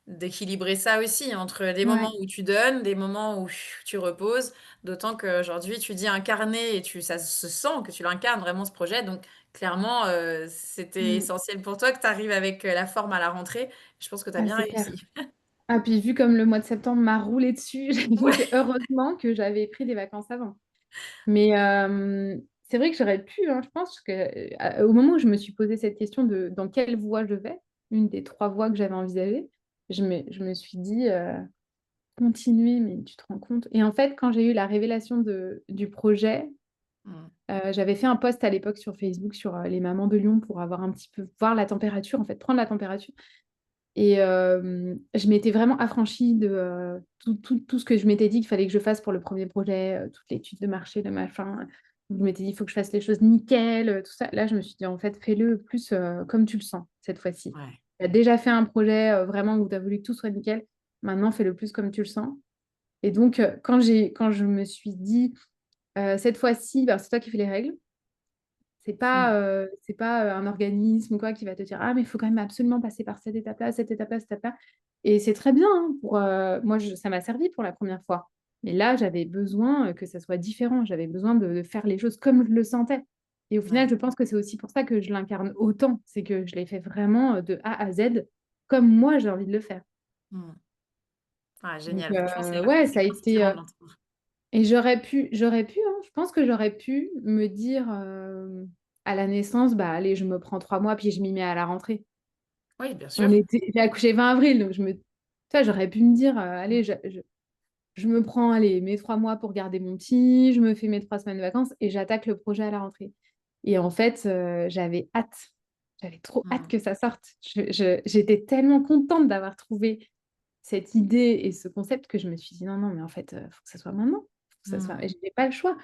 S1: d'équilibrer ça aussi entre des moments
S2: ouais,
S1: où tu donnes, des moments où tu reposes, d'autant qu'aujourd'hui tu dis incarner et ça se sent que tu l'incarnes vraiment ce projet, donc clairement, c'était
S2: mm.
S1: essentiel pour toi que tu arrives avec, la forme à la rentrée. Je pense que tu as
S2: Ah,
S1: bien
S2: c'est clair.
S1: réussi.
S2: Ah, puis vu comme le mois de septembre m'a roulé dessus, je me
S1: Ouais.
S2: dis heureusement que j'avais pris des vacances avant. Mais c'est vrai que j'aurais pu, hein, je pense que au moment où je me suis posé cette question de dans quelle voie je vais, une des 3 voies que j'avais envisagées, je me suis dit continuer, mais tu te rends compte? Et en fait, quand j'ai eu la révélation du projet,
S1: Mmh.
S2: j'avais fait un post à l'époque sur Facebook sur les mamans de Lyon pour avoir un petit peu, voir la température, en fait, prendre la température. Et je m'étais vraiment affranchie de tout ce que je m'étais dit qu'il fallait que je fasse pour le premier projet, toute l'étude de marché, le machin. Je m'étais dit, il faut que je fasse les choses nickel, tout ça. Là, je me suis dit, en fait, fais-le plus comme tu le sens cette fois-ci.
S1: Ouais.
S2: Tu as déjà fait un projet vraiment où tu as voulu que tout soit nickel. Maintenant, fais-le plus comme tu le sens. Et donc, quand je me suis dit, cette fois-ci, ben, c'est toi qui fais les règles.
S1: Mmh.
S2: C'est pas un organisme ou quoi qui va te dire: «Ah mais il faut quand même absolument passer par cette étape-là, cette étape-là, cette étape-là» et c'est très bien, hein, pour, moi ça m'a servi pour la première fois. Mais là, j'avais besoin, que ça soit différent. J'avais besoin de faire les choses comme je le sentais et au final,
S1: Ouais.
S2: je pense que c'est aussi pour ça que je l'incarne autant. C'est que je l'ai fait vraiment, de A à Z comme moi j'ai envie de le faire.
S1: Mmh. Ah
S2: Donc
S1: génial, franchement
S2: ouais,
S1: c'est
S2: ça a été,
S1: inspirant de l'entendre.
S2: et j'aurais pu, hein, je pense que j'aurais pu me dire, à la naissance: «Bah, allez, je me prends 3 mois, puis je m'y mets à la rentrée».
S1: Oui, bien sûr.
S2: J'ai accouché 20 avril, donc tu vois, j'aurais pu me dire: «Allez, je me prends, allez, mes 3 mois pour garder mon petit, je me fais mes 3 semaines de vacances et j'attaque le projet à la rentrée». Et en fait, j'avais hâte. J'avais trop hâte
S1: Mmh.
S2: que ça sorte. J'étais tellement contente d'avoir trouvé cette idée et ce concept que je me suis dit: «Non, non, mais en fait, faut que ça soit maintenant. Faut que ça soit»
S1: Mmh.
S2: et j'avais pas le choix.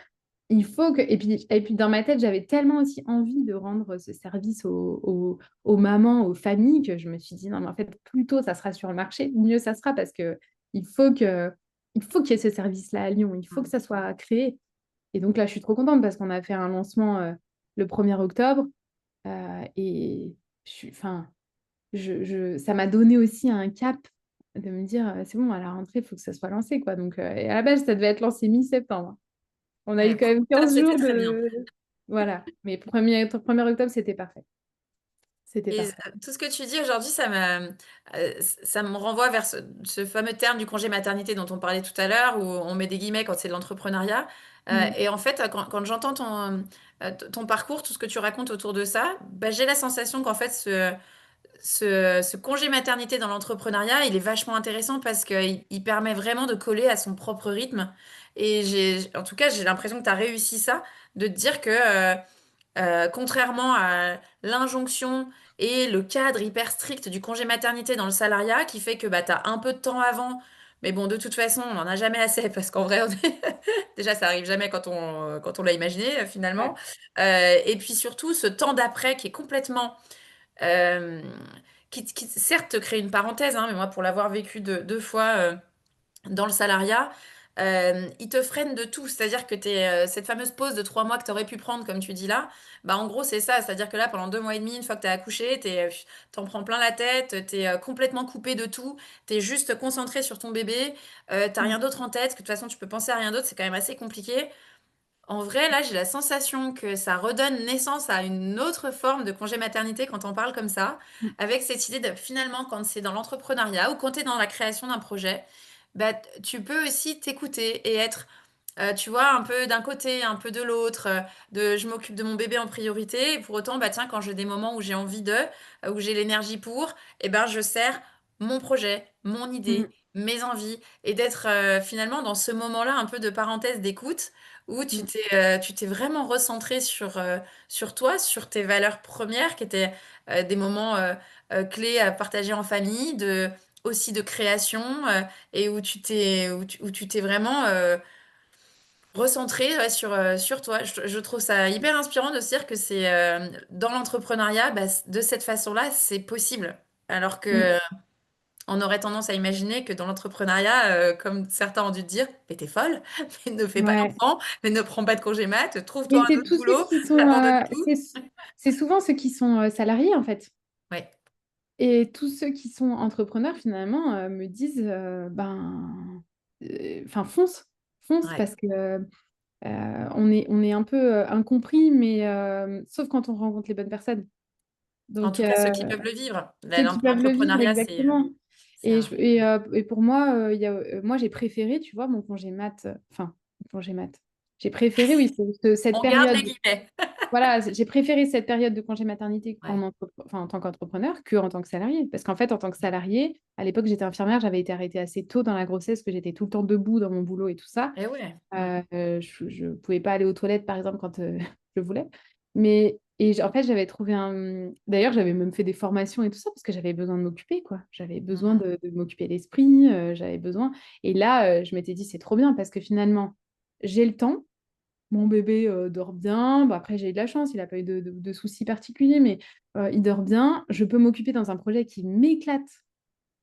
S2: Il faut que et puis dans ma tête, j'avais tellement aussi envie de rendre ce service aux mamans, aux familles que je me suis dit: «Non mais en fait, plus tôt ça sera sur le marché, mieux ça sera» parce que il faut que il faut qu'il y ait ce service-là à Lyon, il faut que
S1: Mmh.
S2: ça soit créé et donc là, je suis trop contente parce qu'on a fait un lancement, le 1er octobre, et je suis enfin, ça m'a donné aussi un cap de me dire, «C'est bon, à la rentrée, il faut que ça soit lancé, quoi», donc et à la base, ça devait être lancé mi-septembre. On a eu
S1: Ouais,
S2: quand même 15
S1: octobre, c'était
S2: jours
S1: très bien.
S2: de voilà, mais 1er octobre, c'était parfait. C'était
S1: Et
S2: parfait.
S1: tout ce que tu dis aujourd'hui, ça me renvoie vers ce fameux terme du congé maternité dont on parlait tout à l'heure, où on met des guillemets quand c'est de l'entrepreneuriat.
S2: Mmh.
S1: Et en fait, quand j'entends ton parcours, tout ce que tu racontes autour de ça, bah, j'ai la sensation qu'en fait, ce congé maternité dans l'entrepreneuriat, il est vachement intéressant parce qu'il permet vraiment de coller à son propre rythme. Et en tout cas, j'ai l'impression que tu as réussi ça, de te dire que contrairement à l'injonction et le cadre hyper strict du congé maternité dans le salariat, qui fait que bah, tu as un peu de temps avant, mais bon, de toute façon, on n'en a jamais assez, parce qu'en vrai, déjà, ça arrive jamais quand on l'a imaginé, finalement.
S2: Ouais.
S1: Et puis surtout, ce temps d'après qui est complètement euh, qui certes te crée une parenthèse, hein, mais moi pour l'avoir vécu deux fois dans le salariat, il te freine de tout. C'est-à-dire que cette fameuse pause de 3 mois que tu aurais pu prendre, comme tu dis là, bah en gros c'est ça. C'est-à-dire que là, pendant 2 mois et demi, une fois que tu as accouché, t'en prends plein la tête, tu es complètement coupé de tout, tu es juste concentré sur ton bébé, t'as
S2: Mmh.
S1: rien d'autre en tête, que de toute façon tu peux penser à rien d'autre, c'est quand même assez compliqué. En vrai, là, j'ai la sensation que ça redonne naissance à une autre forme de congé maternité quand on parle comme ça,
S2: Mmh.
S1: avec cette idée de finalement, quand c'est dans l'entrepreneuriat ou quand tu es dans la création d'un projet, bah, tu peux aussi t'écouter et être, tu vois, un peu d'un côté, un peu de l'autre, de je m'occupe de mon bébé en priorité, et pour autant, bah, tiens, quand j'ai des moments où j'ai envie de, où j'ai l'énergie pour, eh ben, je sers mon projet, mon idée,
S2: Mmh.
S1: mes envies, et d'être finalement dans ce moment-là un peu de parenthèse d'écoute où
S2: Mmh.
S1: tu t'es vraiment recentré sur toi, sur tes valeurs premières, qui étaient des moments clés à partager en famille, aussi de création, et où tu t'es vraiment recentré ouais, sur toi. Je trouve ça hyper inspirant de se dire que c'est dans l'entrepreneuriat, bah, de cette façon-là, c'est possible. Alors
S2: Mmh.
S1: que on aurait tendance à imaginer que dans l'entrepreneuriat, comme certains ont dû te dire, mais t'es folle, mais ne fais pas
S2: Ouais.
S1: d'enfant, mais ne prends pas de congé mat, trouve-toi
S2: Mais
S1: un
S2: c'est
S1: autre
S2: tous ceux
S1: boulot,
S2: qui sont,
S1: abandonne tout.
S2: c'est souvent ceux qui sont, salariés, en fait.
S1: Ouais,
S2: Et tous ceux qui sont entrepreneurs, finalement, me disent, ben, enfin, fonce, fonce
S1: ouais.
S2: parce que, on est un peu, incompris, mais sauf quand on rencontre les bonnes personnes.
S1: En
S2: Donc,
S1: tout cas, ceux qui peuvent le vivre.
S2: ceux qui peuvent le vivre
S1: L'entrepreneuriat,
S2: exactement.
S1: c'est un...
S2: Et pour moi, moi, j'ai préféré, tu vois, mon congé mat, enfin, mon congé mat. J'ai préféré, oui, cette
S1: On garde les
S2: période.
S1: guillemets.
S2: Voilà, j'ai préféré cette période de congé maternité
S1: Ouais.
S2: enfin, en tant qu'entrepreneur que en tant que salarié. Parce qu'en fait, en tant que salarié, à l'époque, j'étais infirmière, j'avais été arrêtée assez tôt dans la grossesse, que j'étais tout le temps debout dans mon boulot et tout ça.
S1: Et ouais, ouais.
S2: Je ne pouvais pas aller aux toilettes, par exemple, quand je voulais. En fait, j'avais trouvé un... D'ailleurs, j'avais même fait des formations et tout ça, parce que j'avais besoin de m'occuper, quoi. J'avais besoin
S1: Mhm.
S2: de m'occuper l'esprit, j'avais besoin... Et là, je m'étais dit, c'est trop bien, parce que finalement, j'ai le temps, mon bébé dort bien. Bon, après, j'ai eu de la chance, il n'a pas eu de soucis particuliers, mais il dort bien. Je peux m'occuper dans un projet qui m'éclate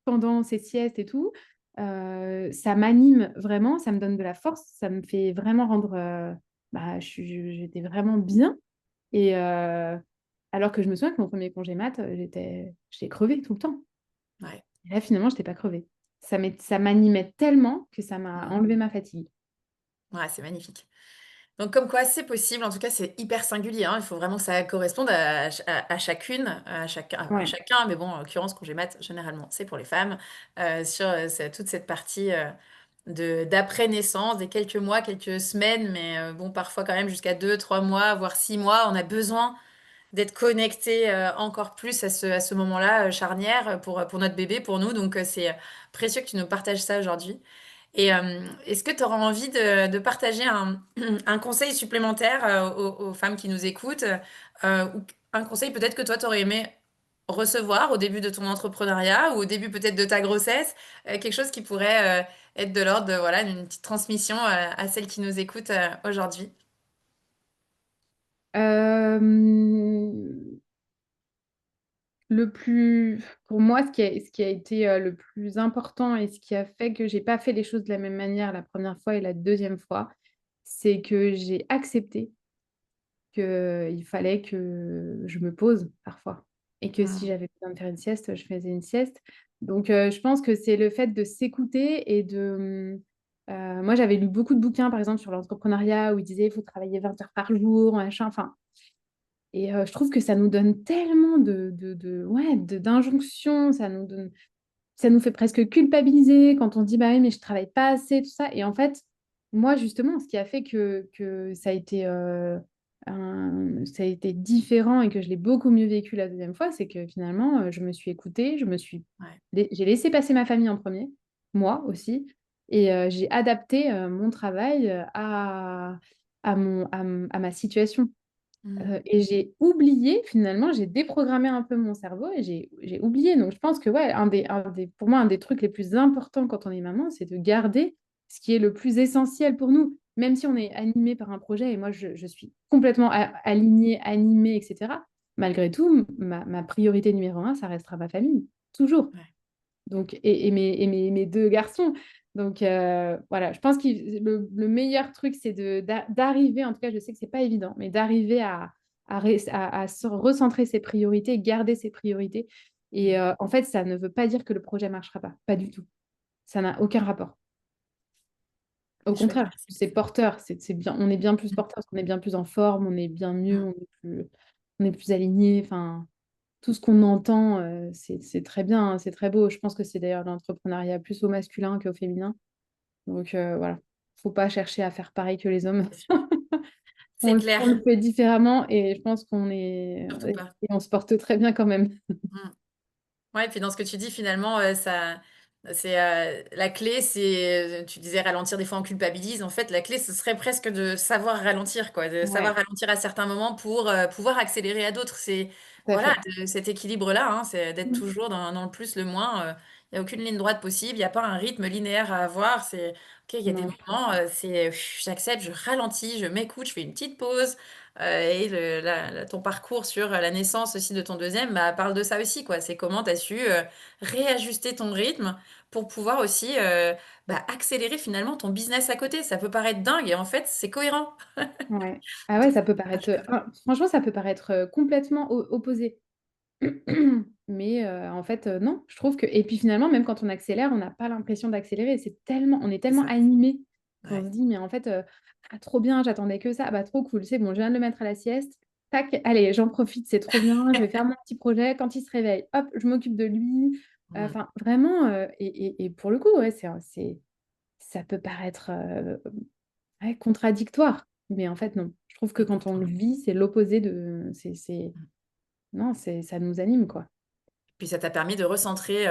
S2: pendant ses siestes et tout. Ça m'anime vraiment, ça me donne de la force, ça me fait vraiment rendre... bah, j'étais vraiment bien. Et alors que je me souviens que mon premier congé mat, j'étais crevée tout le temps.
S1: Ouais.
S2: Et là, finalement, je n'étais pas crevée. Ça m'animait tellement que ça m'a
S1: Mhm.
S2: enlevé ma fatigue.
S1: Ouais, c'est magnifique. Donc, comme quoi, c'est possible. En tout cas, c'est hyper singulier, hein. Il faut vraiment que ça corresponde à chacune, à
S2: Ouais.
S1: chacun. Mais bon, en l'occurrence, congé mat, généralement, c'est pour les femmes. Sur toute cette partie d'après-naissance, des quelques mois, quelques semaines, mais bon, parfois quand même jusqu'à 2, 3 mois, voire 6 mois, on a besoin d'être connecté encore plus à ce moment-là charnière pour notre bébé, pour nous. Donc, c'est précieux que tu nous partages ça aujourd'hui. Et est-ce que tu auras envie de partager un conseil supplémentaire aux femmes qui nous écoutent, ou un conseil peut-être que toi, tu aurais aimé recevoir au début de ton entrepreneuriat ou au début peut-être de ta grossesse, quelque chose qui pourrait être de l'ordre de, voilà, d'une petite transmission à celles qui nous écoutent aujourd'hui?
S2: Euh, pour moi, ce qui a été le plus important et ce qui a fait que j'ai pas fait les choses de la même manière la première fois et la deuxième fois, c'est que j'ai accepté qu'il fallait que je me pose parfois et que si
S1: Mm.
S2: j'avais besoin de faire une sieste, je faisais une sieste. Donc, je pense que c'est le fait de s'écouter et de... moi, j'avais lu beaucoup de bouquins, par exemple, sur l'entrepreneuriat où ils disaient il faut travailler 20 heures par jour, machin. Enfin, je trouve que ça nous donne tellement ouais, d'injonctions, ça nous fait presque culpabiliser quand on dit, bah oui, mais je travaille pas assez, tout ça. Et en fait, moi, justement, ce qui a fait que ça a été différent et que je l'ai beaucoup mieux vécu la deuxième fois, c'est que finalement, je me suis écoutée,
S1: Ouais.
S2: j'ai laissé passer ma famille en premier, moi aussi, et j'ai adapté mon travail à ma situation.
S1: Mmh.
S2: Et j'ai oublié, finalement, j'ai déprogrammé un peu mon cerveau et j'ai oublié. Donc, je pense que, ouais, pour moi, un des trucs les plus importants quand on est maman, c'est de garder ce qui est le plus essentiel pour nous. Même si on est animé par un projet, et moi, je suis complètement alignée, animée, etc. Malgré tout, ma priorité numéro un, ça restera ma famille, toujours.
S1: Ouais.
S2: Donc, mes deux garçons. Donc, voilà, je pense que le meilleur truc, c'est d'arriver, en tout cas, je sais que c'est pas évident, mais d'arriver à se recentrer ses priorités, garder ses priorités. Et
S1: Mmh.
S2: en fait, ça ne veut pas dire que le projet marchera pas du tout. Ça n'a aucun rapport. Au
S1: C'est chouette,
S2: contraire,
S1: merci pour
S2: c'est
S1: ça.
S2: porteur, c'est bien, on est bien plus
S1: Mmh.
S2: porteur parce qu'on est bien plus en forme, on est bien mieux,
S1: Mmh.
S2: on est plus aligné. Enfin, tout ce qu'on entend, c'est très bien, hein, c'est très beau. Je pense que c'est d'ailleurs l'entrepreneuriat plus au masculin qu'au féminin. Donc voilà, faut pas chercher à faire pareil que les hommes.
S1: C'est sûr. C'est clair,
S2: On le fait différemment et je pense
S1: surtout pas.
S2: et on se porte très bien quand même.
S1: Mmh. Ouais, et puis dans ce que tu dis finalement, ça c'est, la clé, c'est, tu disais ralentir, des fois on culpabilise. En fait, la clé, ce serait presque de savoir ralentir quoi, de savoir
S2: Ouais,
S1: ralentir à certains moments pour, pouvoir accélérer à d'autres. C'est
S2: tout à
S1: voilà,
S2: fait.
S1: de cet équilibre-là, hein, c'est d'être
S2: Mm.
S1: toujours dans le plus, le moins, il y a aucune ligne droite possible, il y a pas un rythme linéaire à avoir. C'est OK, il y a des
S2: Non,
S1: moments, c'est j'accepte, je ralentis, je m'écoute, je fais une petite pause, et ton parcours sur la naissance aussi de ton deuxième, bah, parle de ça aussi quoi. C'est comment tu as su, réajuster ton rythme pour pouvoir aussi bah, accélérer finalement ton business à côté. Ça peut paraître dingue et en fait, c'est cohérent.
S2: ouais. Ah ouais,
S1: Tout
S2: ça peut
S1: marche
S2: paraître,
S1: comme ça.
S2: franchement, ça peut paraître complètement opposé. Mais en fait, non, je trouve que et puis finalement, même quand on accélère, on n'a pas l'impression d'accélérer. On est
S1: C'est
S2: tellement
S1: ça.
S2: animé qu'on
S1: Ouais.
S2: se dit: «Mais en fait, ah trop bien, j'attendais que ça. Ah bah trop cool, c'est bon, je viens de le mettre à la sieste. Tac, allez, j'en profite, c'est trop bien, je vais faire mon petit projet. Quand il se réveille, hop, je m'occupe de lui».
S1: Mm.
S2: Enfin vraiment, et pour le coup, ouais, ça peut paraître, ouais, contradictoire, mais en fait non. Je trouve que
S1: Et
S2: quand on
S1: pourtant,
S2: le
S1: non.
S2: vit, c'est l'opposé de c'est
S1: Mm.
S2: non, ça nous anime, quoi.
S1: Puis ça t'a permis de recentrer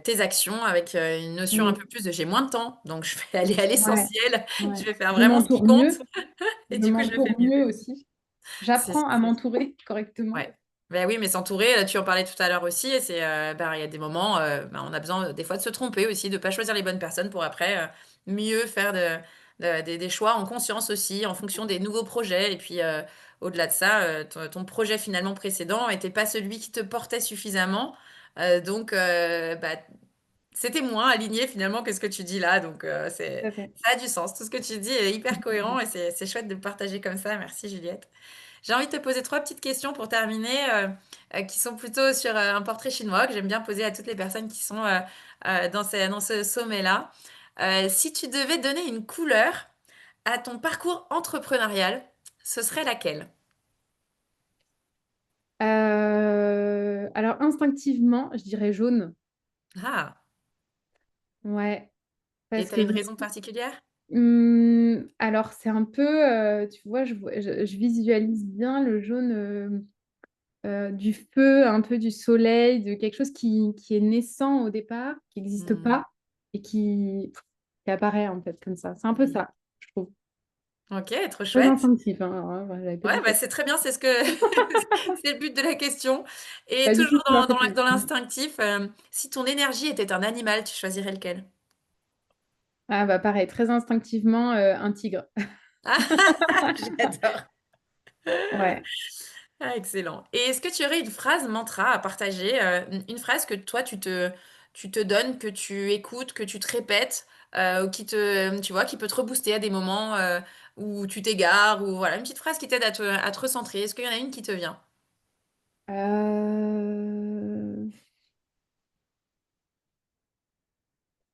S1: tes actions avec une notion un
S2: Mmh.
S1: peu plus de j'ai moins de temps, donc je vais aller à
S2: Ouais,
S1: l'essentiel, je
S2: ouais.
S1: vais faire
S2: Je
S1: vraiment ce qui
S2: m'entoure
S1: compte
S2: mieux,
S1: et
S2: je
S1: du coup, je le fais
S2: m'entoure
S1: mieux.
S2: mieux aussi.
S1: C'est
S2: J'apprends à
S1: c'est
S2: m'entourer correctement.
S1: Ouais. Bah, oui, mais s'entourer, tu en parlais tout à l'heure aussi et c'est, bah, il y a des moments, bah, on a besoin, des fois de se tromper aussi, de pas choisir les bonnes personnes pour après, mieux faire des choix en conscience aussi, en fonction des nouveaux projets et puis, au-delà de ça, ton projet finalement précédent était pas celui qui te portait suffisamment, donc bah, c'était moins aligné finalement que ce que tu dis là, donc
S2: Tout à fait.
S1: ça a du sens. Tout ce que tu dis est hyper cohérent et c'est chouette de le partager comme ça. Merci Juliette. J'ai envie de te poser trois petites questions pour terminer, qui sont plutôt sur un portrait chinois que j'aime bien poser à toutes les personnes qui sont dans ce sommet-là. Si tu devais donner une couleur à ton parcours entrepreneurial, ce serait laquelle?
S2: Alors instinctivement, je dirais jaune.
S1: Ah,
S2: Ouais,
S1: et
S2: parce
S1: tu as
S2: que
S1: une raison particulière?
S2: alors c'est un peu, tu vois, je visualise bien le jaune, du feu, un peu du soleil, de quelque chose qui est naissant au départ, qui n'existe
S1: Hmm,
S2: pas et qui apparaît en fait comme ça. C'est un peu
S1: hmm.
S2: ça, je trouve.
S1: Ok, trop
S2: Très
S1: chouette.
S2: instinctif, hein, alors là, voilà, j'avais pas
S1: Ouais,
S2: du
S1: bah
S2: tout.
S1: c'est très bien, c'est ce que c'est le but de la question. Et
S2: Pas du tout
S1: toujours
S2: couleur
S1: dans
S2: copine.
S1: l'instinctif, si ton énergie était un animal, tu choisirais lequel?
S2: Ah bah pareil, très instinctivement, un tigre.
S1: Ah, j'adore.
S2: Ouais.
S1: Ah, excellent. Et est-ce que tu aurais une phrase mantra à partager, une phrase que toi tu te donnes, que tu écoutes, que tu te répètes, ou qui te, tu vois, qui peut te rebooster à des moments où tu t'égares, ou voilà, une petite phrase qui t'aide à te recentrer. Est-ce qu'il y en a une qui te vient?
S2: Heu,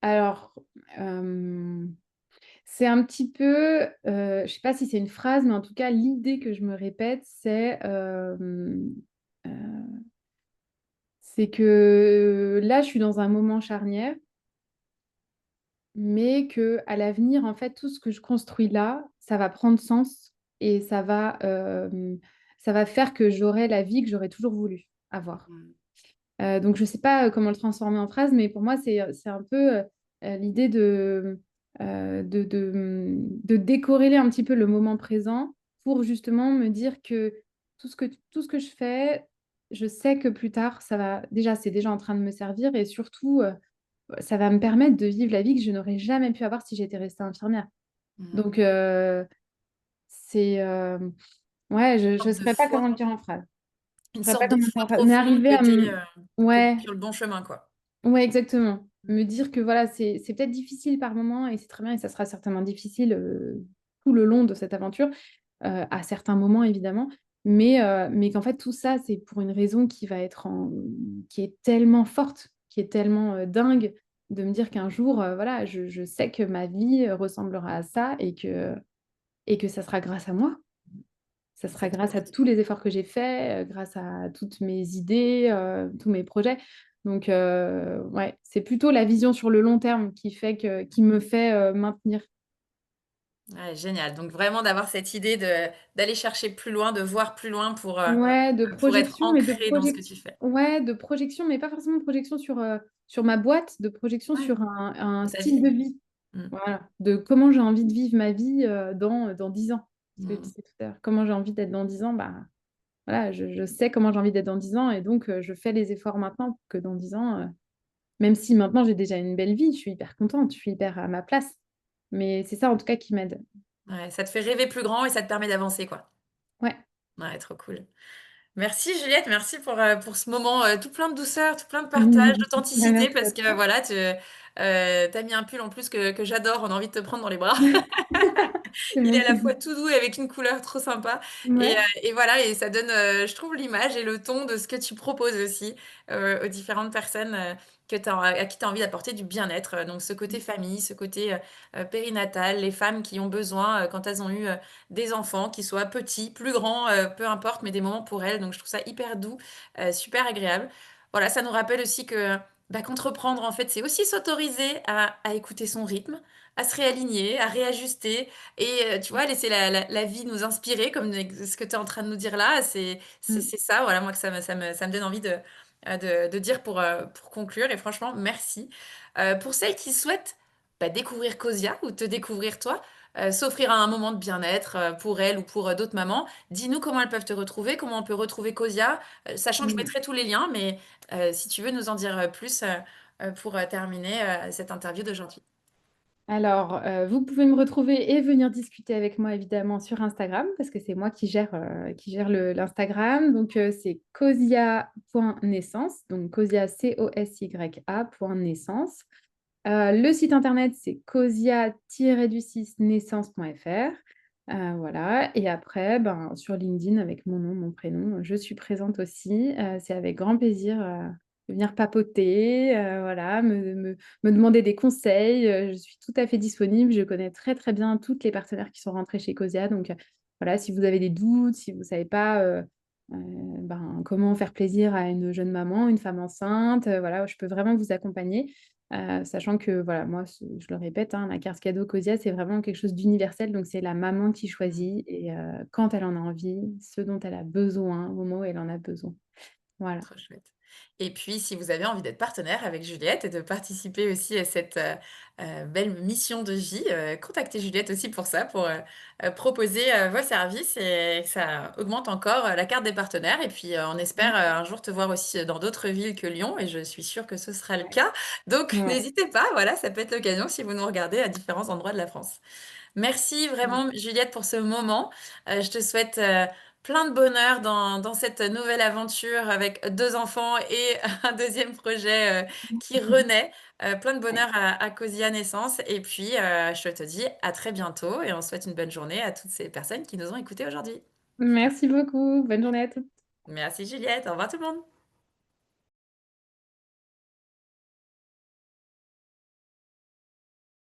S2: alors, hem, C'est un petit peu, je sais pas si c'est une phrase, mais en tout cas, l'idée que je me répète, heu, c'est que là, je suis dans un moment charnière, mais que à l'avenir, en fait, tout ce que je construis là, ça va prendre sens et ça va faire que j'aurai la vie que j'aurais toujours voulu avoir.
S1: Mmh.
S2: Donc je ne sais pas, comment le transformer en phrase, mais pour moi, c'est un peu, l'idée de décorréler un petit peu le moment présent pour justement me dire que tout ce que je fais, je sais que plus tard, c'est déjà en train de me servir et surtout, ça va me permettre de vivre la vie que je n'aurais jamais pu avoir si j'étais restée infirmière.
S1: Mmh.
S2: Donc c'est, ouais, je
S1: Une
S2: ne
S1: sorte de
S2: saurais pas
S1: foi
S2: comment le dire en phrase.
S1: une
S2: Je saurais pas
S1: sorte de
S2: comment le dire
S1: foi
S2: en phrase, mais
S1: profonde
S2: arriver à
S1: que tu
S2: ouais.
S1: sur le bon chemin, quoi.
S2: Ouais, exactement.
S1: Mmh.
S2: Me dire que voilà, c'est peut-être difficile par moment et c'est très bien et ça sera certainement difficile, tout le long de cette aventure, à certains moments évidemment, mais qu'en fait tout ça, c'est pour une raison qui est tellement forte, qui est tellement, dingue de me dire qu'un jour, voilà, je sais que ma vie, ressemblera à ça et que ça sera grâce à moi. Ça sera
S1: C'est trop
S2: grâce à
S1: chouette.
S2: tous les efforts que j'ai faits, grâce à toutes mes idées, tous mes projets. Donc ouais, c'est plutôt la vision sur le long terme qui me fait, maintenir.
S1: Ouais, génial. Donc vraiment d'avoir cette idée d'aller chercher plus loin, de voir plus loin
S2: Ouais,
S1: pour être ancré dans ce que tu fais.
S2: de projection, mais pas forcément de projection sur ma boîte, de projection
S1: Ouais,
S2: sur un
S1: dans ta
S2: style
S1: vie.
S2: de vie.
S1: Mmh.
S2: Voilà, de comment j'ai envie de vivre ma vie, dans 10 ans. Ce que je
S1: Mmh.
S2: disais tout à l'heure, comment j'ai envie d'être dans 10 ans, bah, voilà, je sais comment j'ai envie d'être dans 10 ans et donc je fais les efforts maintenant pour que dans 10 ans, même si maintenant j'ai déjà une belle vie, je suis hyper contente, je suis hyper à ma place. Mais c'est ça en tout cas qui m'aide.
S1: Ouais, ça te fait rêver plus grand et ça te permet d'avancer, quoi.
S2: Ouais.
S1: Ouais, trop cool. Merci Juliette, merci pour ce moment, tout plein de douceur, tout plein de partage,
S2: Bah,
S1: d'authenticité
S2: merci à
S1: parce que
S2: toi.
S1: voilà, tu mis un pull en plus que j'adore, on a envie de te prendre dans les bras.
S2: C'est
S1: Il est
S2: mon
S1: à la fois
S2: plaisir.
S1: tout doux et avec une couleur trop sympa
S2: Ouais.
S1: et voilà et ça donne, je trouve l'image et le ton de ce que tu proposes aussi, aux différentes personnes, que tu à qui tu as envie d'apporter du bien-être, donc ce côté famille, ce côté, périnatal, les femmes qui ont besoin, quand elles ont eu, des enfants, qu'ils soient petits, plus grands, peu importe, mais des moments pour elles, donc je trouve ça hyper doux, super agréable. Voilà, ça nous rappelle aussi que, bah, qu'entreprendre, en fait, c'est aussi s'autoriser à écouter son rythme, à se réaligner, à réajuster et tu vois, laisser la vie nous inspirer comme ce que tu es en train de nous dire là.
S2: Mmh.
S1: C'est ça, voilà, moi, que ça me donne envie de dire pour conclure et franchement, merci. Pour celles qui souhaitent, bah, découvrir Cosia ou te découvrir toi, s'offrir un moment de bien-être, pour elles ou pour, d'autres mamans, dis-nous comment elles peuvent te retrouver, comment on peut retrouver Cosia? Sachant que je
S2: Mmh.
S1: mettrai tous les liens, mais si tu veux nous en dire, plus, pour, terminer, cette interview d'aujourd'hui.
S2: Alors, vous pouvez me retrouver et venir discuter avec moi évidemment sur Instagram parce que c'est moi qui gère le l'Instagram. Donc, c'est cosia.naissance, donc cosia, COSYA point naissance. Le site internet, c'est cosia-du-6 naissance.fr. Voilà et après, ben, sur LinkedIn avec mon nom, mon prénom, je suis présente aussi. C'est avec grand plaisir, de venir papoter, voilà, me demander des conseils, je suis tout à fait disponible. Je connais très, très bien toutes les partenaires qui sont rentrés chez Cosia donc, voilà, si vous avez des doutes, si vous ne savez pas, ben, comment faire plaisir à une jeune maman, une femme enceinte, voilà, je peux vraiment vous accompagner. Sachant que voilà, moi, je le répète, hein, la carte cadeau Cosia, c'est vraiment quelque chose d'universel, donc c'est la maman qui
S1: Mmh.
S2: choisit et quand elle en a envie, ce dont elle a besoin, au moment où elle en a besoin. Voilà.
S1: Trop chouette. Et puis, si vous avez envie d'être partenaire avec Juliette et de participer aussi à cette, belle mission de vie, contactez Juliette aussi pour ça, pour, proposer, vos services et que ça augmente encore, la carte des partenaires et puis, on espère,
S2: Mmh.
S1: un jour te voir aussi, dans d'autres villes que Lyon et je suis sûre que ce sera le cas. Donc
S2: Ouais.
S1: n'hésitez pas, voilà, ça peut être l'occasion si vous nous regardez à différents endroits de la France. Merci
S2: Ouais.
S1: vraiment Juliette pour ce moment. Je te souhaite, plein de bonheur dans cette nouvelle aventure avec 2 enfants et un deuxième projet, qui renaît. Plein de
S2: Ouais.
S1: bonheur à Cosia Naissance et puis, je te dis à très bientôt et on souhaite une bonne journée à toutes ces personnes qui nous ont écoutés aujourd'hui.
S2: Merci beaucoup. Bonne journée à toutes.
S1: Merci Juliette, au revoir tout le monde.